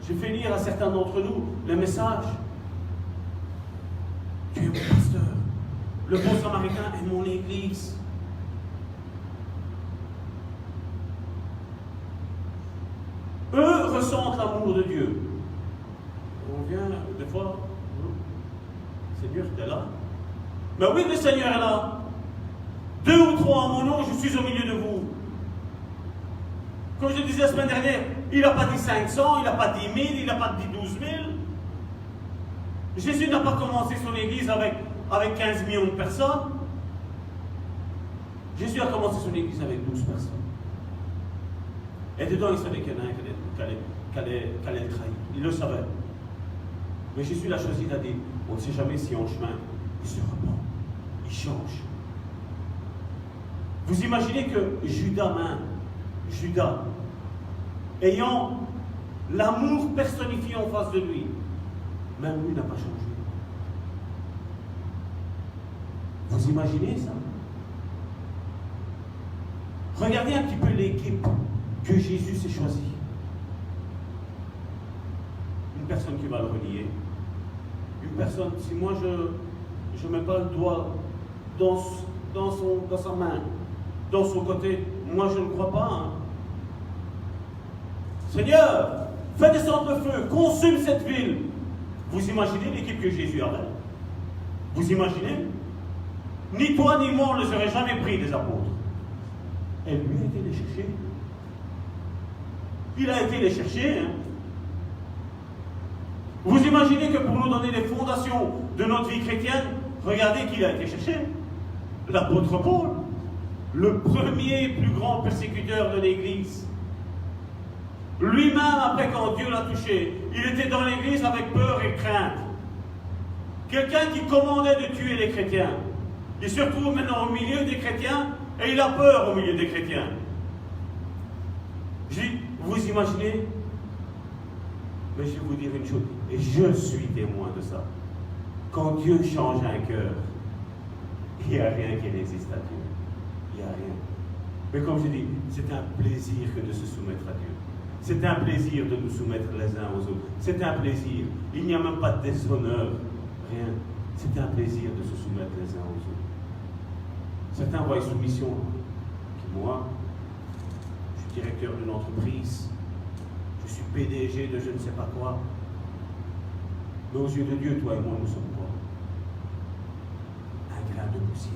J'ai fait lire à certains d'entre nous les messages. Tu es mon pasteur. Le bon samaritain est mon Église. Eux ressentent l'amour de Dieu. On vient des fois, Seigneur, tu es là. Mais oui, le Seigneur est là. 2 ou 3 en mon nom, je suis au milieu de vous. Comme je disais la semaine dernière, il n'a pas dit 500, il n'a pas dit 1000, il n'a pas dit 12 000. Jésus n'a pas commencé son Église avec 15 millions de personnes. Jésus a commencé son Église avec 12 personnes. Et dedans, il savait qu'il y en a un qui allait le trahir. Il le savait. Mais Jésus l'a choisi, il a dit, on ne sait jamais si en chemin, il se repent, il il change. Vous imaginez que Judas, ayant l'amour personnifié en face de lui, même lui n'a pas changé. Vous imaginez ça? Regardez un petit peu l'équipe que Jésus s'est choisie. Une personne qui va le renier. Une personne, si moi je ne mets pas le doigt dans sa main, dans son côté, moi je ne crois pas. Hein. Seigneur, fais descendre le feu, consume cette ville. Vous imaginez l'équipe que Jésus avait? Vous imaginez? Ni toi ni moi, on ne les aurait jamais pris des apôtres. Et lui a été les chercher. Il a été les chercher. Hein. Vous imaginez que pour nous donner les fondations de notre vie chrétienne, regardez qui a été cherché. L'apôtre Paul, le premier plus grand persécuteur de l'Église. Lui-même, après quand Dieu l'a touché, il était dans l'Église avec peur et crainte. Quelqu'un qui commandait de tuer les chrétiens. Il se retrouve maintenant au milieu des chrétiens et il a peur au milieu des chrétiens. Vous imaginez? Mais je vais vous dire une chose, et je suis témoin de ça. Quand Dieu change un cœur, il n'y a rien qui résiste à Dieu. Il n'y a rien. Mais comme je dis, c'est un plaisir que de se soumettre à Dieu. C'est un plaisir de nous soumettre les uns aux autres. C'est un plaisir. Il n'y a même pas de déshonneur, rien. C'est un plaisir de se soumettre les uns aux autres. Certains voient soumission. Moi, je suis directeur d'une entreprise. Je suis PDG de je ne sais pas quoi. Mais aux yeux de Dieu, toi et moi, nous sommes quoi? Un grain de poussière.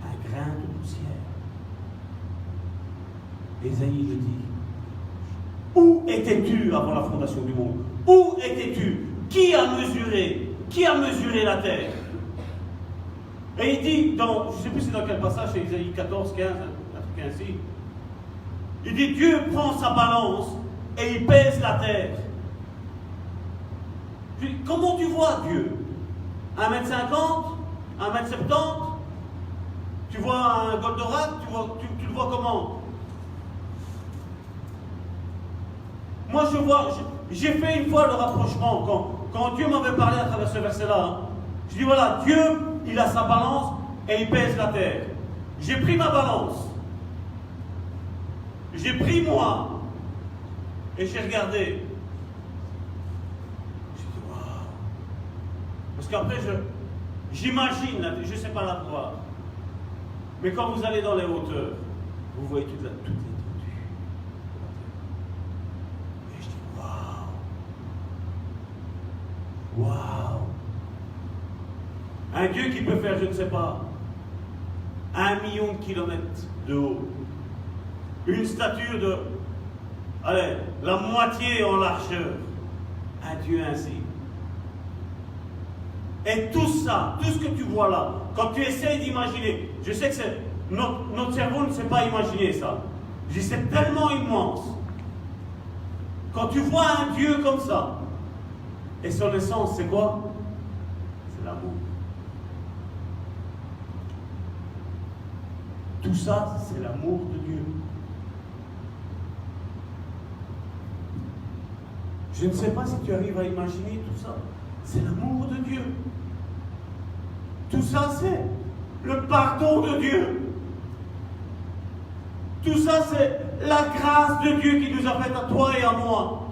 Un grain de poussière. Ésaïe le dit. Où étais-tu avant la fondation du monde? Où étais-tu? Qui a mesuré la terre? Et il dit, je ne sais plus c'est dans quel passage, c'est Ésaïe 14, 15, un truc ainsi. Il dit, Dieu prend sa balance et il pèse la terre. Comment tu vois Dieu? 1m50? 1m70? Tu vois un Goldorak? Tu le vois comment? Moi j'ai fait une fois le rapprochement, quand Dieu m'avait parlé à travers ce verset-là, hein, je dis voilà, Dieu, il a sa balance et il pèse la terre. J'ai pris ma balance. J'ai pris moi. Et j'ai regardé. J'ai dit waouh. Parce qu'après, j'imagine, je ne sais pas la voir. Mais quand vous allez dans les hauteurs, vous voyez toute l'étendue. Et je dis waouh. Waouh. Un Dieu qui peut faire, je ne sais pas, 1 million de kilomètres de haut. Une stature de, la moitié en largeur. Un Dieu ainsi. Et tout ça, tout ce que tu vois là, quand tu essaies d'imaginer, je sais que notre cerveau ne sait pas imaginer ça. Je dis, c'est tellement immense. Quand tu vois un Dieu comme ça, et son essence, c'est quoi? C'est l'amour. Tout ça, c'est l'amour de Dieu. Je ne sais pas si tu arrives à imaginer tout ça. C'est l'amour de Dieu. Tout ça, c'est le pardon de Dieu. Tout ça, c'est la grâce de Dieu qui nous a fait à toi et à moi.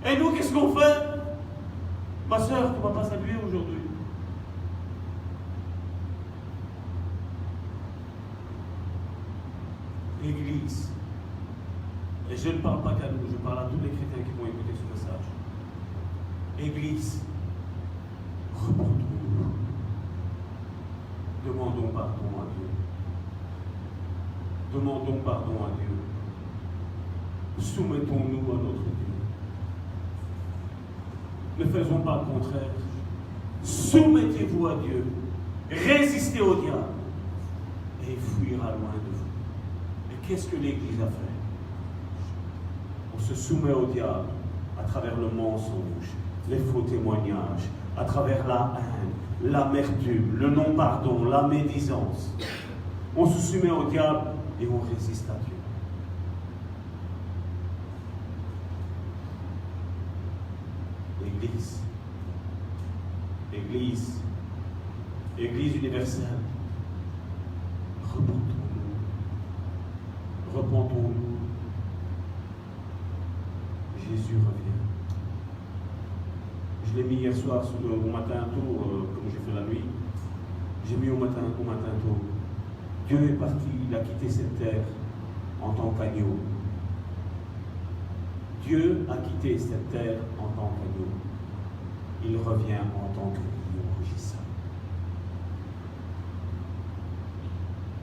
Et nous, qu'est-ce qu'on fait? Ma soeur, tu ne vas pas saluer aujourd'hui. L'Église. Et je ne parle pas qu'à nous, je parle à tous les chrétiens qui vont écouter ce message. Église, reprendons-nous. Demandons pardon à Dieu. Demandons pardon à Dieu. Soumettons-nous à notre Dieu. Ne faisons pas le contraire. Soumettez-vous à Dieu. Résistez au diable. Et il fuira loin de vous. Et qu'est-ce que l'Église a fait? On se soumet au diable à travers le mensonge, les faux témoignages, à travers la haine, l'amertume, le non-pardon, la médisance. On se soumet au diable et on résiste à Dieu. Église universelle, repentons-nous. Jésus revient. Je l'ai mis hier soir au matin tôt, comme j'ai fait la nuit. J'ai mis au matin tôt. Dieu est parti, il a quitté cette terre en tant qu'agneau. Dieu a quitté cette terre en tant qu'agneau. Il revient en tant que lion rugissant.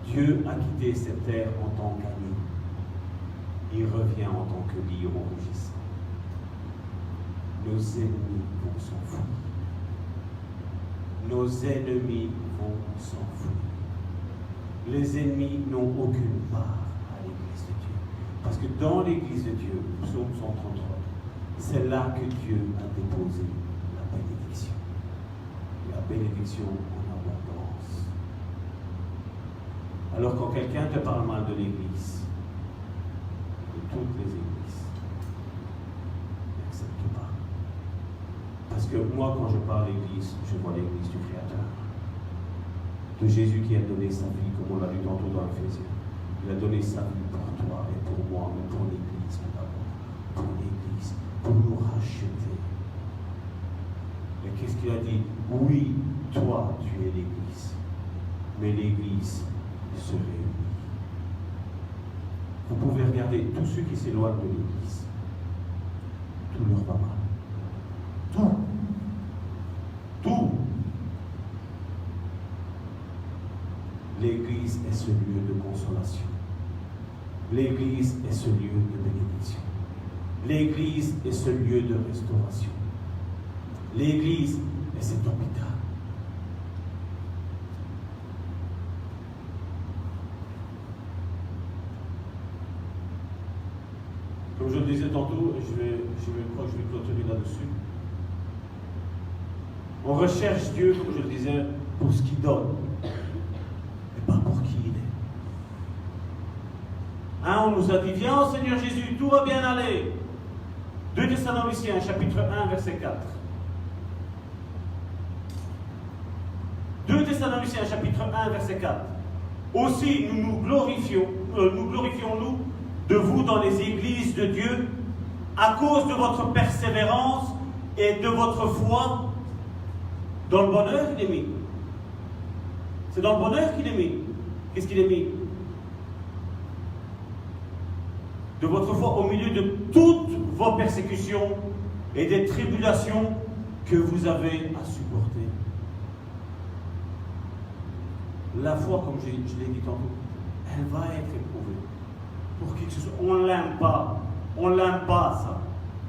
Dieu a quitté cette terre en tant qu'agneau. Il revient en tant que lion rugissant. Nos ennemis vont s'enfuir. Nos ennemis vont s'enfuir. Les ennemis n'ont aucune part à l'Église de Dieu. Parce que dans l'Église de Dieu, psaume 133, c'est là que Dieu a déposé la bénédiction. La bénédiction en abondance. Alors quand quelqu'un te parle mal de l'Église, de toutes les églises, n'accepte pas. Parce que moi, quand je parle d'Église, je vois l'Église du Créateur. De Jésus qui a donné sa vie, comme on l'a lu tantôt dans Ephésiens. Il a donné sa vie pour toi et pour moi, mais pour l'Église d'abord. Pour l'Église, pour nous racheter. Et qu'est-ce qu'il a dit? Oui, toi, tu es l'Église. Mais l'Église se réunit. Vous pouvez regarder tous ceux qui s'éloignent de l'Église. Tout leur va mal. Tout. L'Église est ce lieu de consolation. L'Église est ce lieu de bénédiction. L'Église est ce lieu de restauration. L'Église est cet hôpital. Comme je le disais tantôt, je crois que je vais clôturer là-dessus. On recherche Dieu, comme je le disais, pour ce qu'il donne. Pas pour qui il est. On nous a dit, viens au Seigneur Jésus, tout va bien aller. 2 Thessaloniciens, chapitre 1, verset 4. 2 Thessaloniciens, chapitre 1, verset 4. Aussi, nous glorifions-nous de vous dans les églises de Dieu, à cause de votre persévérance et de votre foi, dans le bonheur qu'il est mis. C'est dans le bonheur qu'il est mis. Qu'est-ce qu'il est mis? De votre foi au milieu de toutes vos persécutions et des tribulations que vous avez à supporter. La foi, comme je l'ai dit tantôt, elle va être éprouvée. Pour qui que ce soit. On ne l'aime pas. On ne l'aime pas, ça.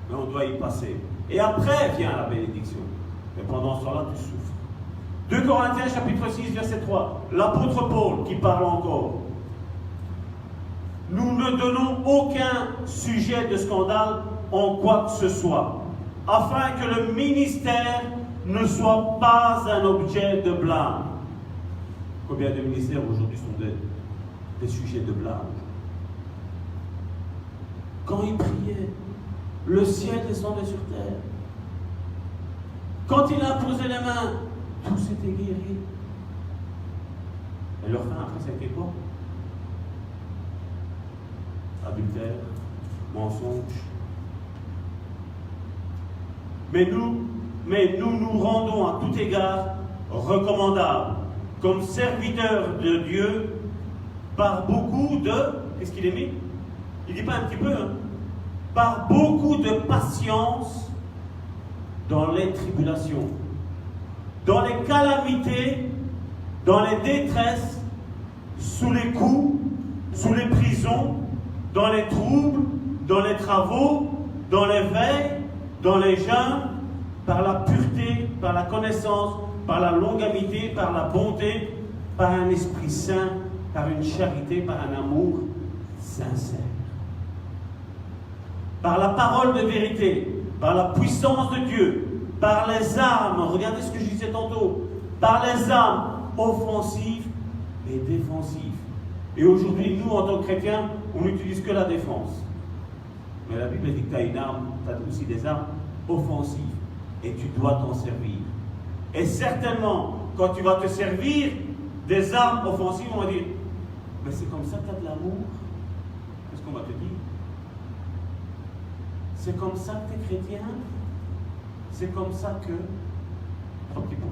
Mais on doit y passer. Et après vient la bénédiction. Mais pendant ce temps-là, tu souffres. 2 Corinthiens chapitre 6 verset 3, l'apôtre Paul qui parle encore. Nous ne donnons aucun sujet de scandale en quoi que ce soit, afin que le ministère ne soit pas un objet de blâme. Combien de ministères aujourd'hui sont des sujets de blâme? Quand ils priaient, le ciel descendait sur terre. Quand il a posé les mains, tout s'était guéri. Et leur fin après, ça a été quoi? Adultère, mensonge. Mais nous rendons à tout égard recommandables, comme serviteurs de Dieu, par beaucoup de... Qu'est-ce qu'il est mis? Il dit pas un petit peu, hein? Par beaucoup de patience dans les tribulations, dans les calamités, dans les détresses, sous les coups, sous les prisons, dans les troubles, dans les travaux, dans les veilles, dans les jeûnes, par la pureté, par la connaissance, par la longanimité, par la bonté, par un esprit saint, par une charité, par un amour sincère. Par la parole de vérité, par la puissance de Dieu, par les armes, regardez ce que je disais tantôt, par les armes offensives et défensives. Et aujourd'hui, nous, en tant que chrétiens, on n'utilise que la défense. Mais la Bible dit que tu as une arme, tu as aussi des armes offensives. Et tu dois t'en servir. Et certainement, quand tu vas te servir des armes offensives, on va dire, mais c'est comme ça que tu as de l'amour. Qu'est-ce qu'on va te dire? C'est comme ça que tu es chrétien? C'est comme ça que... Un petit point.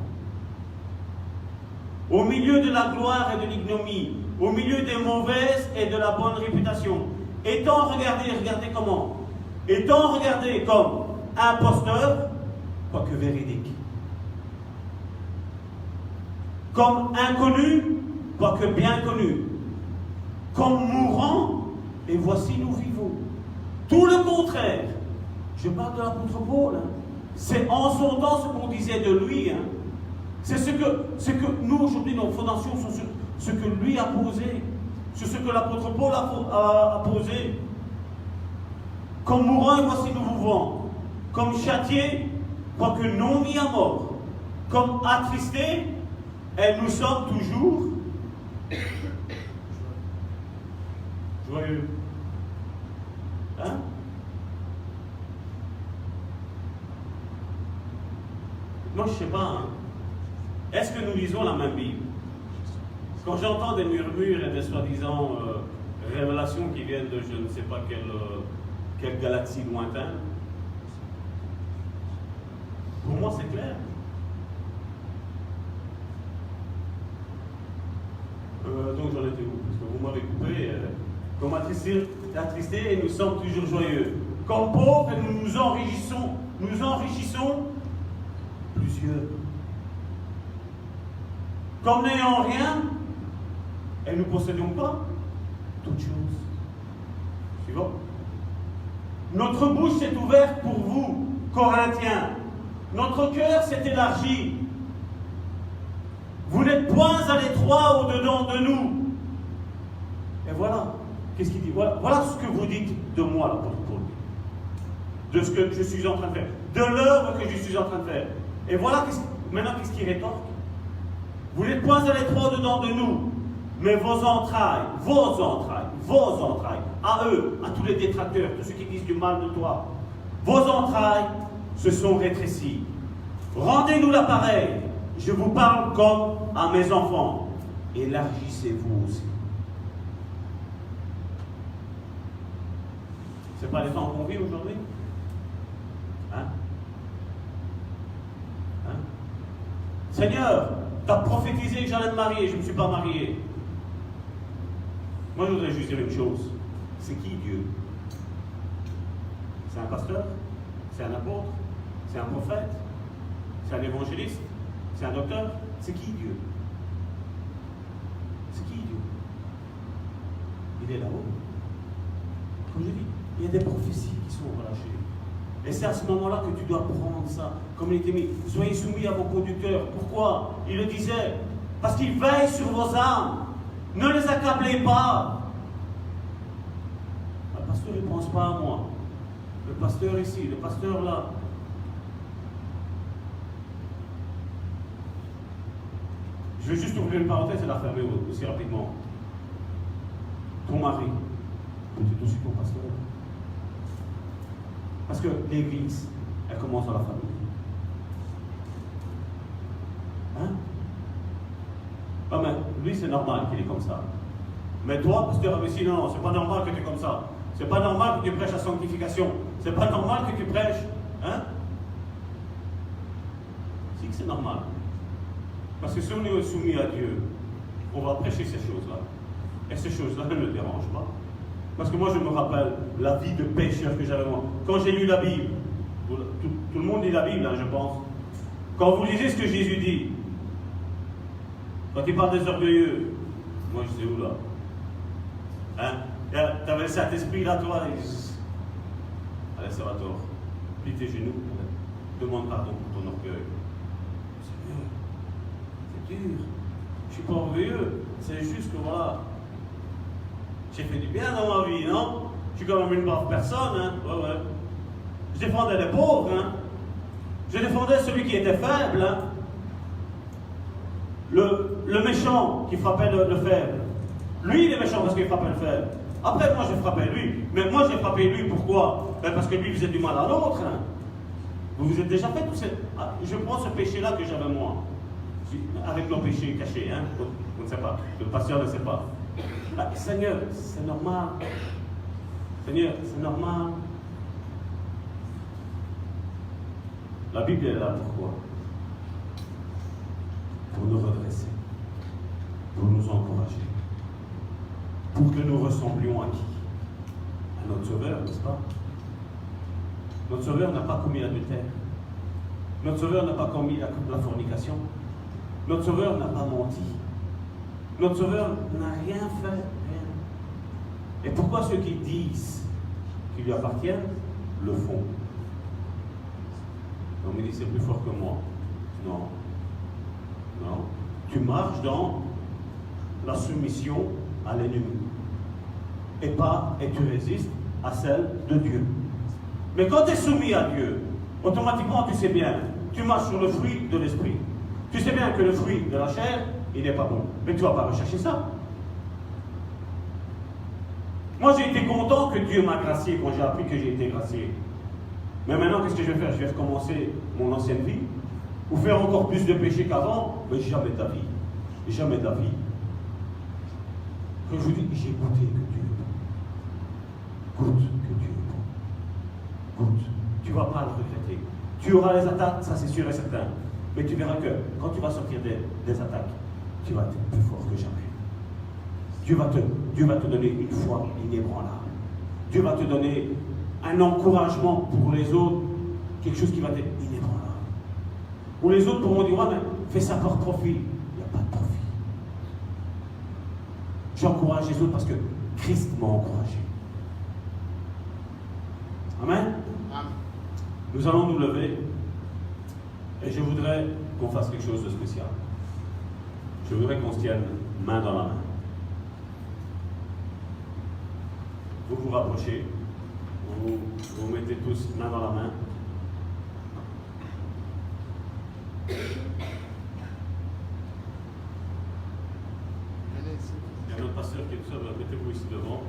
Au milieu de la gloire et de l'ignomie, au milieu des mauvaises et de la bonne réputation, étant regardé, regardez comment, étant regardé comme imposteur, quoique véridique, comme inconnu, quoique bien connu, comme mourant, et voici nous vivons. Tout le contraire. Je parle de l'apôtre Paul. Hein. C'est en son temps ce qu'on disait de lui. Hein. C'est ce que nous, aujourd'hui, nos fondations sont sur ce que lui a posé, sur ce que l'apôtre Paul a posé. Comme mourant, et voici nous vivons. Comme châtié, quoique non mis à mort. Comme attristé, et nous sommes toujours joyeux. Hein? Moi, je ne sais pas. Hein. Est-ce que nous lisons la même Bible? Quand j'entends des murmures et des soi-disant révélations qui viennent de je ne sais pas quelle galaxie lointaine, pour moi, c'est clair. Donc j'en étais où? Parce que vous m'avez coupé. Comme attristés et nous sommes toujours joyeux. Comme pauvres, nous nous enrichissons plusieurs. Comme n'ayant rien, et nous possédons pas toutes choses. Suivant. Notre bouche s'est ouverte pour vous, Corinthiens. Notre cœur s'est élargi. Vous n'êtes point à l'étroit au-dedans de nous. Et voilà. Qu'est-ce qu'il dit? Voilà ce que vous dites de moi, l'apôtre Paul. De ce que je suis en train de faire. De l'œuvre que je suis en train de faire. Et voilà, maintenant, qu'est-ce qu'il rétorque? Vous n'êtes point à l'étroit au-dedans de nous. Mais vos entrailles, à eux, à tous les détracteurs, tous ceux qui disent du mal de toi, vos entrailles se sont rétrécies. Rendez-nous l'appareil. Je vous parle comme à mes enfants. Élargissez-vous aussi. C'est pas les temps qu'on vit aujourd'hui? Hein? Seigneur, tu as prophétisé que j'allais me marier, je ne me suis pas marié. Moi, je voudrais juste dire une chose. C'est qui Dieu? C'est un pasteur? C'est un apôtre? C'est un prophète? C'est un évangéliste? C'est un docteur? C'est qui Dieu? C'est qui Dieu? Il est là-haut. Comme je dis, il y a des prophéties qui sont relâchées. Et c'est à ce moment-là que tu dois prendre ça. Comme il était mis, soyez soumis à vos conducteurs. Pourquoi? Il le disait. Parce qu'il veille sur vos âmes. Ne les accablez pas. Le pasteur, il ne pense pas à moi. Le pasteur ici, le pasteur là. Je vais juste ouvrir une parenthèse et la fermer aussi rapidement. Ton mari peut être aussi ton pasteur. Parce que l'église, elle commence dans la famille. Hein? Ah mais lui c'est normal qu'il est comme ça. Mais toi, pasteur, mais si non, c'est pas normal que tu es comme ça. C'est pas normal que tu prêches la sanctification. C'est pas normal que tu prêches. Hein? Si que c'est normal. Parce que si on est soumis à Dieu, on va prêcher ces choses-là. Et ces choses-là ne me dérangent pas. Parce que moi, je me rappelle la vie de pécheur que j'avais moi. Quand j'ai lu la Bible, tout le monde lit la Bible, hein, je pense. Quand vous lisez ce que Jésus dit, quand il parle des orgueilleux, moi je sais où là? Hein? Tu avais le Saint-Esprit là, toi, et... Allez, ça va tort. Plie tes genoux, demande pardon pour ton orgueil. C'est dur. Je ne suis pas orgueilleux. C'est juste que voilà. J'ai fait du bien dans ma vie, non? Je suis quand même une brave personne, hein? Ouais. Je défendais les pauvres, hein? Je défendais celui qui était faible. Hein. Le méchant qui frappait le faible. Lui, il est méchant parce qu'il frappait le faible. Après, moi, j'ai frappé lui. Mais moi, j'ai frappé lui, pourquoi? Parce que lui faisait du mal à l'autre. Hein. Vous vous êtes déjà fait tout ça. Je prends ce péché-là que j'avais moi. Avec nos péchés cachés. Hein. On ne sait pas. Le pasteur ne sait pas. Seigneur, c'est normal. Seigneur, c'est normal. La Bible est là pourquoi? Pour nous redresser, pour nous encourager, pour que nous ressemblions à qui? À notre Sauveur, n'est-ce pas? Notre Sauveur n'a pas commis l'adultère. Notre Sauveur n'a pas commis la fornication. Notre Sauveur n'a pas menti. Notre Sauveur n'a rien fait, rien. Et pourquoi ceux qui disent qu'ils lui appartiennent le font? On me dit c'est plus fort que moi. Non. Non. Tu marches dans la soumission à l'ennemi. Et tu résistes à celle de Dieu. Mais quand tu es soumis à Dieu, automatiquement tu sais bien, tu marches sur le fruit de l'esprit. Tu sais bien que le fruit de la chair, il n'est pas bon. Mais tu ne vas pas rechercher ça. Moi j'ai été content que Dieu m'a gracié quand j'ai appris que j'ai été gracié. Mais maintenant, qu'est-ce que je vais faire? Je vais recommencer mon ancienne vie, ou faire encore plus de péché qu'avant, mais jamais de la vie. Jamais de la vie. Quand je vous dis, j'ai goûté que Dieu est bon. Goûte que Dieu est bon. Goûte. Tu ne vas pas le regretter. Tu auras les attaques, ça c'est sûr et certain. Mais tu verras que quand tu vas sortir des attaques, tu vas être plus fort que jamais. Dieu va te donner une foi inébranlable. Dieu va te donner un encouragement pour les autres, quelque chose qui va être inébranlable. Où les autres pourront dire, ouais, mais fais ça par profit. Il n'y a pas de profit. J'encourage les autres parce que Christ m'a encouragé. Amen. Amen. Nous allons nous lever et je voudrais qu'on fasse quelque chose de spécial. Je voudrais qu'on se tienne main dans la main. Vous vous rapprochez. Vous mettez tous main dans la main. Il y a notre pasteur qui est tout seul, mettez-vous ici devant.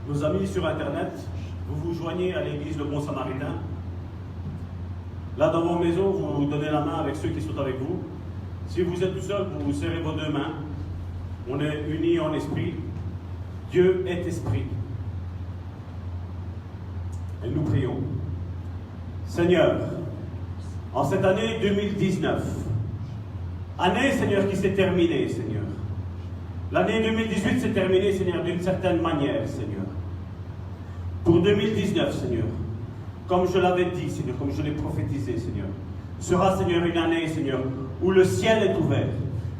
Nos amis sur Internet, vous vous joignez à l'église Le Bon Samaritain. Là, dans vos maisons, vous donnez la main avec ceux qui sont avec vous. Si vous êtes tout seul, vous serrez vos deux mains. On est unis en esprit. Dieu est esprit. Et nous prions. Seigneur, en cette année 2019, année, Seigneur, qui s'est terminée, Seigneur. L'année 2018 s'est terminée, Seigneur, d'une certaine manière, Seigneur. Pour 2019, Seigneur, comme je l'avais dit, Seigneur, comme je l'ai prophétisé, Seigneur, sera, Seigneur, une année, Seigneur, où le ciel est ouvert.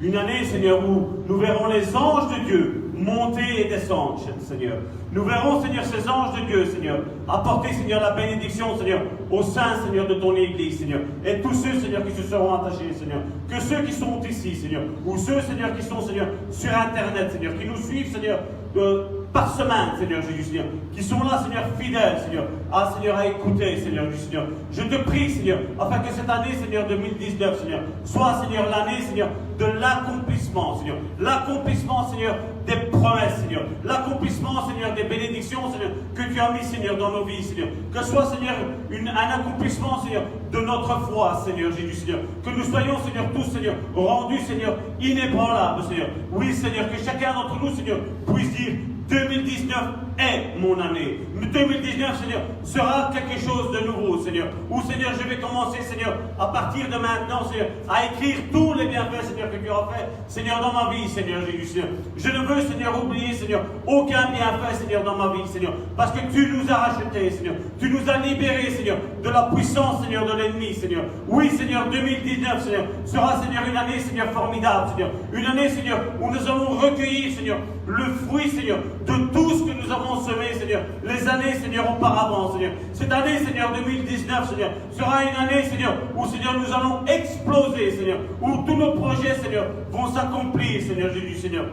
Une année, Seigneur, où nous verrons les anges de Dieu monter et descendre, Seigneur. Nous verrons, Seigneur, ces anges de Dieu, Seigneur, apporter, Seigneur, la bénédiction, Seigneur, au sein, Seigneur, de ton Église, Seigneur. Et tous ceux, Seigneur, qui se seront attachés, Seigneur. Que ceux qui sont ici, Seigneur, ou ceux, Seigneur, qui sont, Seigneur, sur Internet, Seigneur, qui nous suivent, Seigneur, par semaine, Seigneur Jésus, Seigneur, qui sont là, Seigneur, fidèles, Seigneur, Seigneur, à écouter, Seigneur Jésus, Seigneur. Je te prie, Seigneur, afin que cette année, Seigneur, 2019, Seigneur, soit, Seigneur, l'année, Seigneur, de l'accomplissement, Seigneur. L'accomplissement, Seigneur, des promesses, Seigneur. L'accomplissement, Seigneur, des bénédictions, Seigneur, que tu as mis, Seigneur, dans nos vies, Seigneur. Que soit, Seigneur, un accomplissement, Seigneur, de notre foi, Seigneur Jésus, Seigneur. Que nous soyons, Seigneur, tous, Seigneur, rendus, Seigneur, inébranlables, Seigneur. Oui, Seigneur, que chacun d'entre nous, Seigneur, puisse dire 2019 est mon année. 2019, Seigneur, sera quelque chose de nouveau, Seigneur. Où, Seigneur, je vais commencer, Seigneur, à partir de maintenant, Seigneur, à écrire tous les bienfaits, Seigneur, que tu as fait, Seigneur, dans ma vie, Seigneur Jésus, Seigneur. Je ne veux, Seigneur, oublier, Seigneur, aucun bienfait, Seigneur, dans ma vie, Seigneur. Parce que tu nous as rachetés, Seigneur. Tu nous as libérés, Seigneur, de la puissance, Seigneur, de l'ennemi, Seigneur. Oui, Seigneur, 2019, Seigneur, sera, Seigneur, une année, Seigneur, formidable, Seigneur. Une année, Seigneur, où nous allons recueillir, Seigneur, le fruit, Seigneur, de tout ce que nous avons avons semé, Seigneur, les années, Seigneur, auparavant, Seigneur. Cette année, Seigneur, 2019, Seigneur, sera une année, Seigneur, où, Seigneur, nous allons exploser, Seigneur, où tous nos projets, Seigneur, vont s'accomplir, Seigneur Jésus, Seigneur.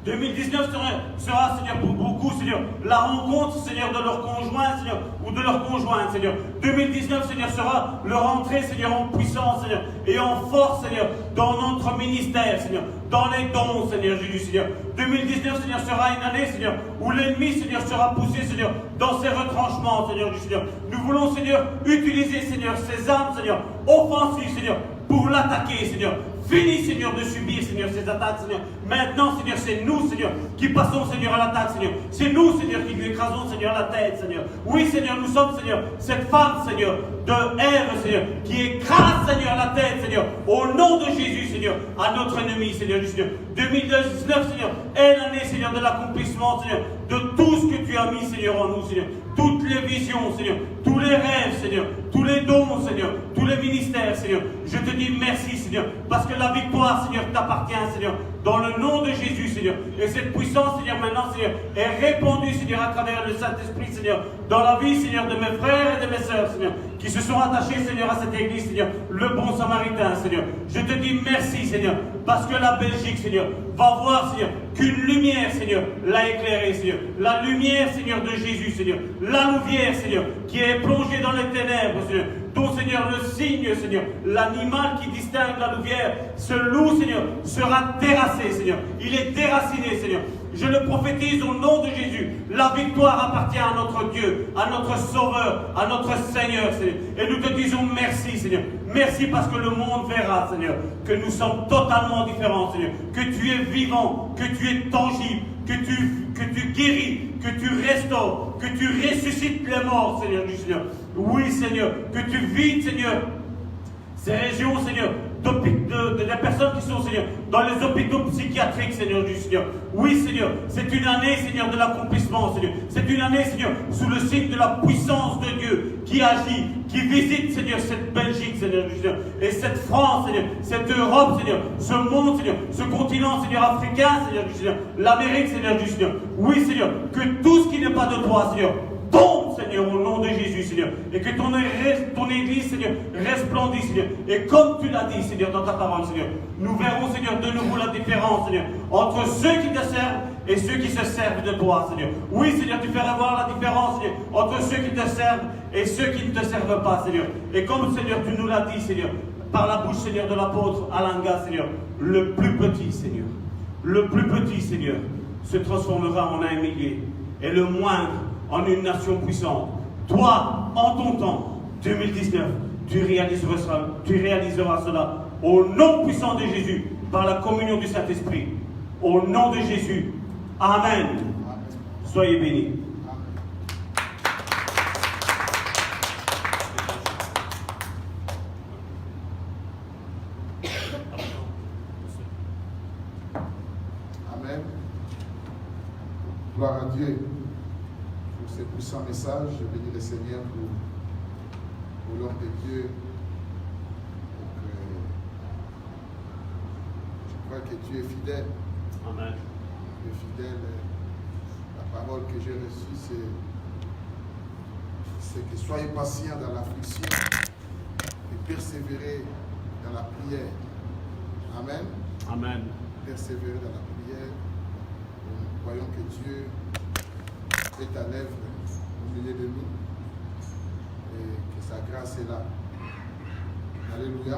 2019 sera, Seigneur, pour beaucoup, Seigneur, la rencontre, Seigneur, de leur conjoint, Seigneur, ou de leur conjointe, Seigneur. 2019, Seigneur, sera leur entrée, Seigneur, en puissance, Seigneur, et en force, Seigneur, dans notre ministère, Seigneur, dans les dons, Seigneur Jésus, Seigneur. 2019, Seigneur, sera une année, Seigneur, où l'ennemi, Seigneur, sera poussé, Seigneur, dans ses retranchements, Seigneur Jésus, Seigneur. Nous voulons, Seigneur, utiliser, Seigneur, ces armes, Seigneur, offensives, Seigneur, pour l'attaquer, Seigneur. Fini, Seigneur, de subir, Seigneur, ces attaques, Seigneur. Maintenant, Seigneur, c'est nous, Seigneur, qui passons, Seigneur, à l'attaque, Seigneur. C'est nous, Seigneur, qui lui écrasons, Seigneur, la tête, Seigneur. Oui, Seigneur, nous sommes, Seigneur, cette femme, Seigneur, de Ève, Seigneur, qui écrase, Seigneur, la tête, Seigneur, au nom de Jésus, Seigneur, à notre ennemi, Seigneur, Seigneur. 2019, Seigneur, est l'année, Seigneur, de l'accomplissement, Seigneur, de tout ce que tu as mis, Seigneur, en nous, Seigneur. Toutes les visions, Seigneur, tous les rêves, Seigneur, tous les dons, Seigneur, tous les ministères, Seigneur. Je te dis merci, Seigneur, parce que la victoire, Seigneur, t'appartient, Seigneur, dans le nom de Jésus, Seigneur. Et cette puissance, Seigneur, maintenant, Seigneur, est répandue, Seigneur, à travers le Saint-Esprit, Seigneur, dans la vie, Seigneur, de mes frères et de mes sœurs, Seigneur, qui se sont attachés, Seigneur, à cette église, Seigneur, le bon samaritain, Seigneur. Je te dis merci, Seigneur, parce que la Belgique, Seigneur, va voir, Seigneur, qu'une lumière, Seigneur, l'a éclairée, Seigneur. La lumière, Seigneur, de Jésus, Seigneur. La louvière, Seigneur, qui est plongée dans les ténèbres, Seigneur. Dont, Seigneur, le signe, Seigneur, l'animal qui distingue la louvière, ce loup, Seigneur, sera terrassé, Seigneur. Il est déraciné, Seigneur. Je le prophétise au nom de Jésus. La victoire appartient à notre Dieu, à notre Sauveur, à notre Seigneur, Seigneur. Et nous te disons merci, Seigneur. Merci parce que le monde verra, Seigneur, que nous sommes totalement différents, Seigneur. Que tu es vivant, que tu es tangible, que tu guéris, que tu restaures, que tu ressuscites les morts, Seigneur du Seigneur. Oui, Seigneur, que tu vides, Seigneur, ces régions, Seigneur, des personnes qui sont, Seigneur, dans les hôpitaux psychiatriques, Seigneur du Seigneur. Oui, Seigneur, c'est une année, Seigneur, de l'accomplissement, Seigneur. C'est une année, Seigneur, sous le signe de la puissance de Dieu qui agit, qui visite, Seigneur, cette Belgique, Seigneur du Seigneur, et cette France, Seigneur, cette Europe, Seigneur, ce monde, Seigneur, ce continent, Seigneur, africain, Seigneur du Seigneur, l'Amérique, Seigneur du Seigneur. Oui, Seigneur, que tout ce qui n'est pas de toi, Seigneur, tombe, Seigneur, au nom de Jésus, Seigneur. Et que ton Église, Seigneur, resplendisse, Seigneur. Et comme tu l'as dit, Seigneur, dans ta parole, Seigneur, nous verrons, Seigneur, de nouveau la différence, Seigneur, entre ceux qui te servent et ceux qui se servent de toi, Seigneur. Oui, Seigneur, tu feras voir la différence, Seigneur, entre ceux qui te servent et ceux qui ne te servent pas, Seigneur. Et comme, Seigneur, tu nous l'as dit, Seigneur, par la bouche, Seigneur, de l'apôtre Alanga, Seigneur, le plus petit, Seigneur, se transformera en un millier. Et le moindre en une nation puissante. Toi, en ton temps, 2019, tu réaliseras cela au nom puissant de Jésus, par la communion du Saint-Esprit. Au nom de Jésus. Amen. Soyez bénis. Amen. Gloire à Dieu. Ce puissant message, je bénis le Seigneur pour l'homme de Dieu. Donc, je crois que tu es fidèle. Amen. Tu es fidèle. La parole que j'ai reçue, c'est que soyez patients dans l'affliction et persévérez dans la prière. Amen. Amen. Persévérer dans la prière. Nous croyons que Dieu est à l'œuvre au milieu de nous et que sa grâce est là. Alléluia.